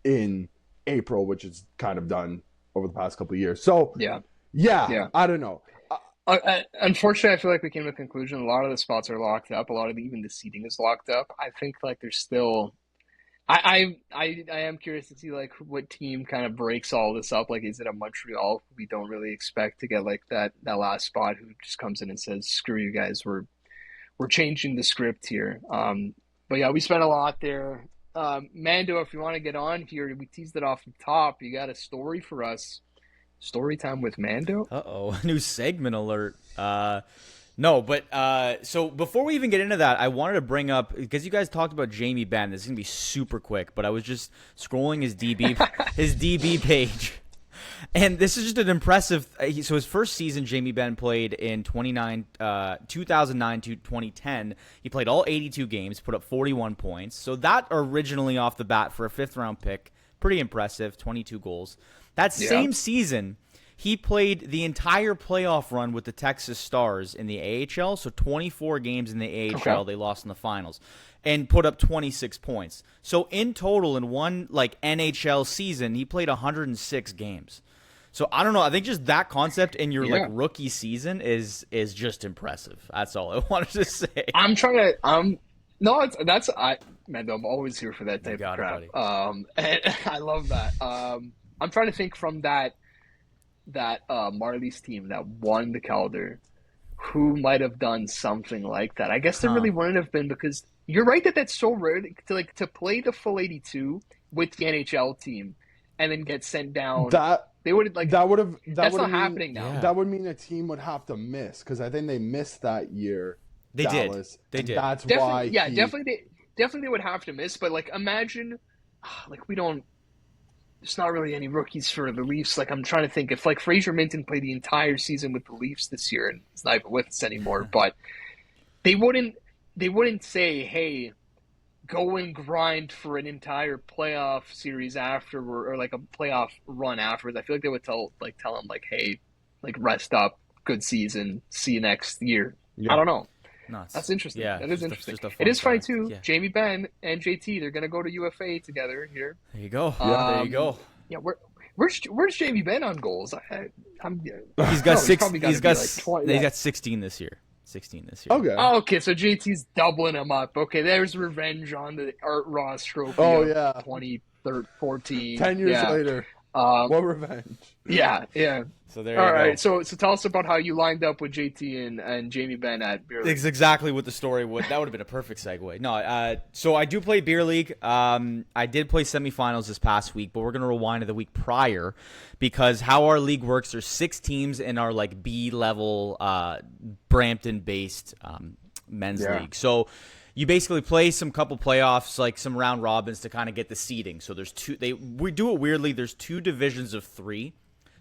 in April, which is kind of done over the past couple of years. So yeah, I don't know. Unfortunately, I feel like we came to the conclusion a lot of the spots are locked up. A lot of even the seating is locked up. I think like there's still. I am curious to see like what team kind of breaks all this up. Like, is it a Montreal who we don't really expect to get like that last spot, who just comes in and says, "Screw you guys, we're changing the script here." But yeah, we spent a lot there. Mando, if you want to get on here, we teased it off the top. You got a story for us? Story time with Mando? Uh-oh, new segment alert. No, but so before we even get into that, I wanted to bring up, because you guys talked about Jamie Benn. This is going to be super quick, but I was just scrolling his DB page. And this is just an impressive. So his first season, Jamie Benn played in 2009 to 2010. He played all 82 games, put up 41 points. So that originally off the bat for a 5th-round pick, pretty impressive, 22 goals. That same season, he played the entire playoff run with the Texas Stars in the AHL. So 24 games in the AHL, They lost in the finals, and put up 26 points. So in total, in one like NHL season, he played 106 games. So I don't know. I think just that concept in your like rookie season is just impressive. That's all I wanted to say. I'm trying to man, I'm always here for that type of crap. And I love that. I'm trying to think from that Marlies team that won the Calder, who might have done something like that. I guess there Huh. really wouldn't have been, because you're right that that's so rare to play the full 82 with the NHL team and then get sent down. They would like that would have that's not happening now. Yeah. That would mean a team would have to miss, because I think they missed that year. They Dallas, did. They did. That's Definitely, why. definitely they would have to miss. But like, imagine, like we don't. There's not really any rookies for the Leafs. Like, I'm trying to think if like Fraser Minton played the entire season with the Leafs this year and he's not even with us anymore. But they wouldn't say, hey, go and grind for an entire playoff series afterward, or like a playoff run afterwards. I feel like they would tell him like, hey, like rest up, good season, see you next year. Yeah. I don't know. Nuts. That's interesting. Yeah, that is just interesting. a fun It is funny fact. too. Yeah. Jamie Benn and JT, they're gonna go to UFA together here. There you go. There you go. Yeah, where's Jamie Benn on goals? He's got six. probably gotta He's got be like 20, he's got 16 this year. 16 this year. Okay. Oh, okay, so JT's doubling him up. Okay, there's revenge on the Art Ross trophy. Oh, of yeah. 2014. 10 years yeah. later. What revenge? Yeah. So there All you right, go. so tell us about how you lined up with JT and Jamie Benn at Beer League. It's exactly what the story would. That would have been a perfect segue. No, so I do play beer league. I did play semifinals this past week, but we're gonna rewind to the week prior, because how our league works, there's 6 teams in our like B level, Brampton-based men's league. So you basically play some couple playoffs, like some round robins to kind of get the seeding. So there's we do it weirdly. There's 2 divisions of 3.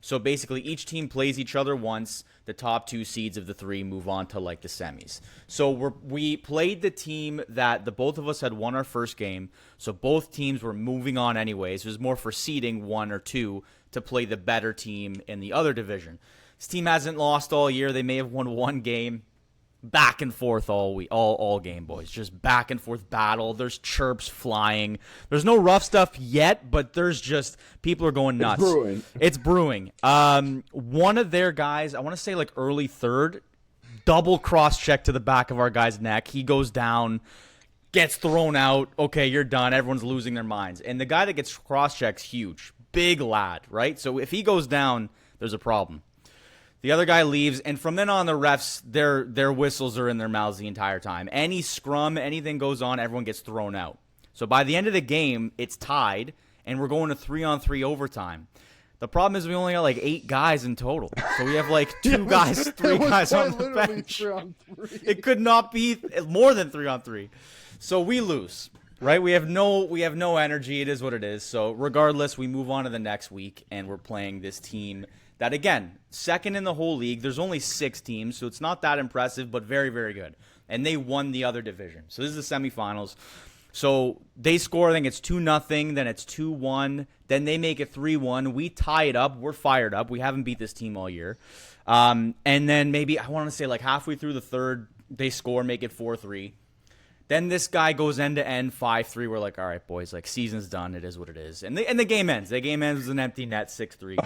So basically, each team plays each other once. The top 2 seeds of the 3 move on to like the semis. So we played the team that the both of us had won our first game. So both teams were moving on anyways. It was more for seeding 1 or 2 to play the better team in the other division. This team hasn't lost all year. They may have won 1 game. Back and forth all game, boys. Just back and forth battle. There's chirps flying. There's no rough stuff yet, but there's just people are going nuts. It's brewing. One of their guys, I want to say like early third, double cross check to the back of our guy's neck. He goes down, gets thrown out. Okay, you're done. Everyone's losing their minds. And the guy that gets cross check's huge, big lad, right? So if he goes down, there's a problem. The other guy leaves, and from then on, the refs, their whistles are in their mouths the entire time. Any scrum, anything goes on, everyone gets thrown out. So by the end of the game, it's tied, and we're going to 3-on-3 overtime. The problem is we only got like 8 guys in total. So we have like 2 guys, 3 guys on the bench. 3-on-3. It could not be more than 3-on-3. So we lose, right? We have no energy. It is what it is. So regardless, we move on to the next week, and we're playing this team that, again, second in the whole league. There's only 6 teams, so it's not that impressive, but very, very good. And they won the other division. So this is the semifinals. So they score, I think it's 2-0, then it's 2-1, then they make it 3-1. We tie it up. We're fired up. We haven't beat this team all year. And then maybe, I want to say like halfway through the third, they score, make it 4-3. Then this guy goes end-to-end 5-3. We're like, all right, boys, like season's done. It is what it is. And the game ends. The game ends with an empty net, 6-3.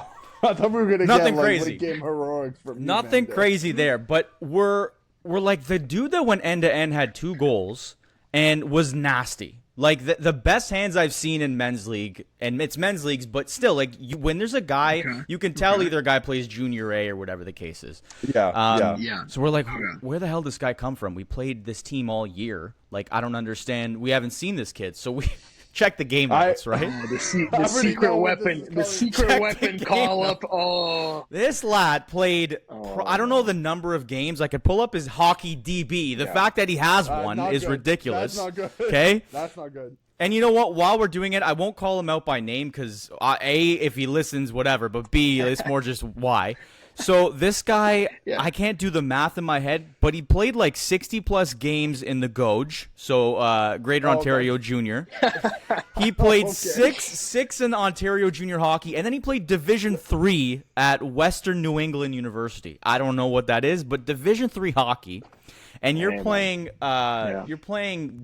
I thought we were gonna Nothing get crazy. like game heroics from Nothing crazy there, but we're like the dude that went end to end had 2 goals and was nasty. Like the best hands I've seen in men's league, and it's men's leagues, but still, like when there's a guy, you can tell either a guy plays junior A or whatever the case is. Yeah. So we're like, where the hell did this guy come from? We played this team all year. Like, I don't understand. We haven't seen this kid, so we check the game notes, right? The secret weapon. The secret weapon call up. Oh. This lad played, I don't know the number of games. I could pull up his hockey DB. The fact that he has one is good. ridiculous. That's not good. Okay? That's not good. And you know what? While we're doing it, I won't call him out by name because, A, if he listens, whatever. But B, it's more just why. So this guy, I can't do the math in my head, but he played like 60-plus games in the Gouge, so Greater Ontario Junior. He played six in Ontario Junior Hockey, and then he played Division III at Western New England University. I don't know what that is, but Division III hockey. And you're playing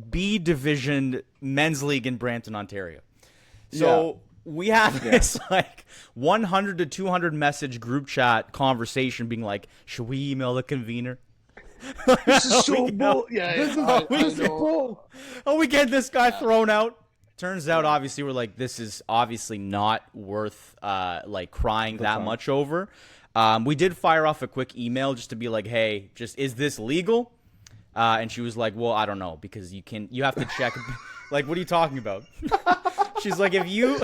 B Division Men's League in Brampton, Ontario. So we have this like 100 to 200 message group chat conversation being like, should we email the convener? This is so bull. Yeah, This is bull. Oh, we get this guy thrown out. Turns out, obviously, we're like, this is obviously not worth like crying that much over. We did fire off a quick email just to be like, hey, just is this legal? And she was like, well, I don't know, because you have to check. Like, what are you talking about? She's like, if you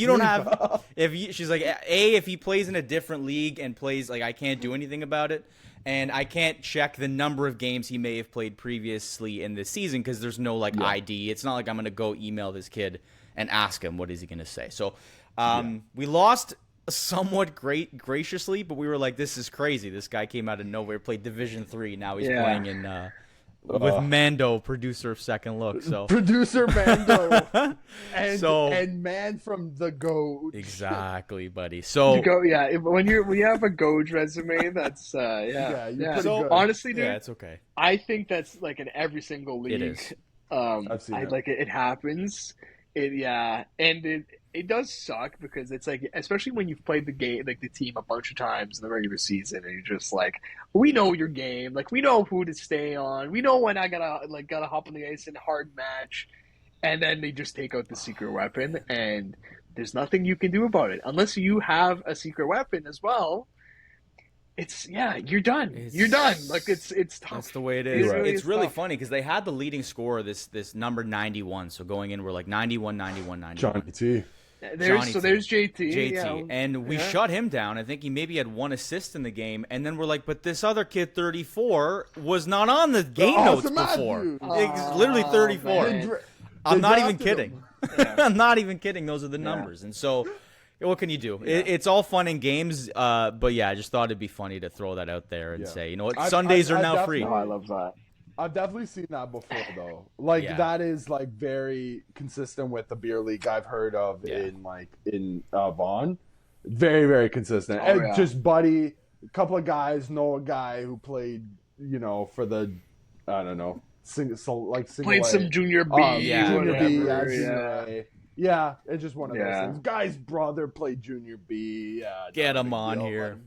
don't have, she's like, if he plays in a different league and plays, like, I can't do anything about it. And I can't check the number of games he may have played previously in this season because there's no, like, ID. It's not like I'm going to go email this kid and ask him what is he going to say. So we lost somewhat graciously, but we were like, this is crazy. This guy came out of nowhere, played Division 3. Now he's playing in with Mando, producer of Second Look. So producer Mando and man from the Goat. Exactly, buddy. So when you have a Goat resume, that's So honestly, dude, it's okay. I think that's like in every single league. It is. I've seen it. Like it happens. It does suck because it's like, especially when you've played the game, like the team a bunch of times in the regular season, and you're just like, we know your game, like we know who to stay on, we know when I gotta hop on the ice in a hard match, and then they just take out the secret weapon, and there's nothing you can do about it unless you have a secret weapon as well. You're done. You're done. Like it's tough. That's the way it is. It's really tough. funny because they had the leading scorer, this number 91. So going in, we're like 91, 91, 91. Johnny T. There's JT. JT. Yeah. And we shut him down. I think he maybe had 1 assist in the game. And then we're like, but this other kid, 34, was not on the game notes before. Literally 34. I'm not even kidding. I'm not even kidding. Those are the numbers. And so what can you do? It's all fun and games. But yeah, I just thought it'd be funny to throw that out there and say, you know what? Sundays are now free. Oh, I love that. I've definitely seen that before, though. Like that is like very consistent with the beer league I've heard of in Vaughan. Very, very consistent. Just buddy, a couple of guys know a guy who played, for the, I don't know, single played some junior B, junior B, whatever. Yeah, it's just one of those things. Guy's brother played junior B. Get him on here.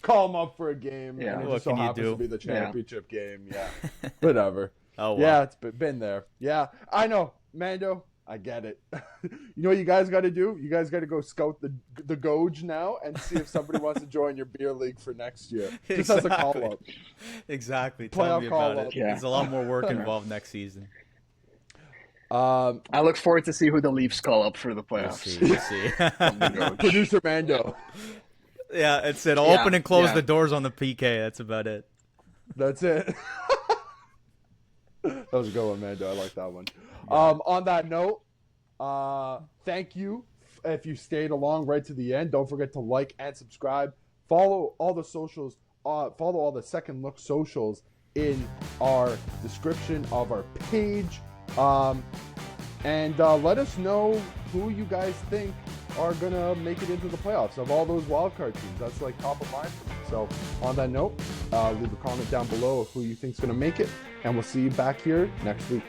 Call him up for a game. Yeah, and it what just so can you happens do? to be the championship game. Yeah, whatever. Oh, wow. Yeah, it's been there. Yeah, I know, Mando. I get it. You know what you guys got to do? You guys got to go scout the Goj now and see if somebody wants to join your beer league for next year. Just as a call up. Exactly. Tell me about it. Yeah. There's a lot more work involved next season. I look forward to see who the Leafs call up for the playoffs. We'll see. Producer Mando. Yeah, it's it. I'll open and close the doors on the PK. That's about it. That's it. That was a good one, Mando. I like that one. On that note, thank you if you stayed along right to the end. Don't forget to like and subscribe. Follow all the socials. Follow all the Second Look socials in our description of our page. And let us know who you guys think are going to make it into the playoffs of all those wildcard teams. That's like top of mind for me. So on that note, leave a comment down below of who you think is going to make it. And we'll see you back here next week.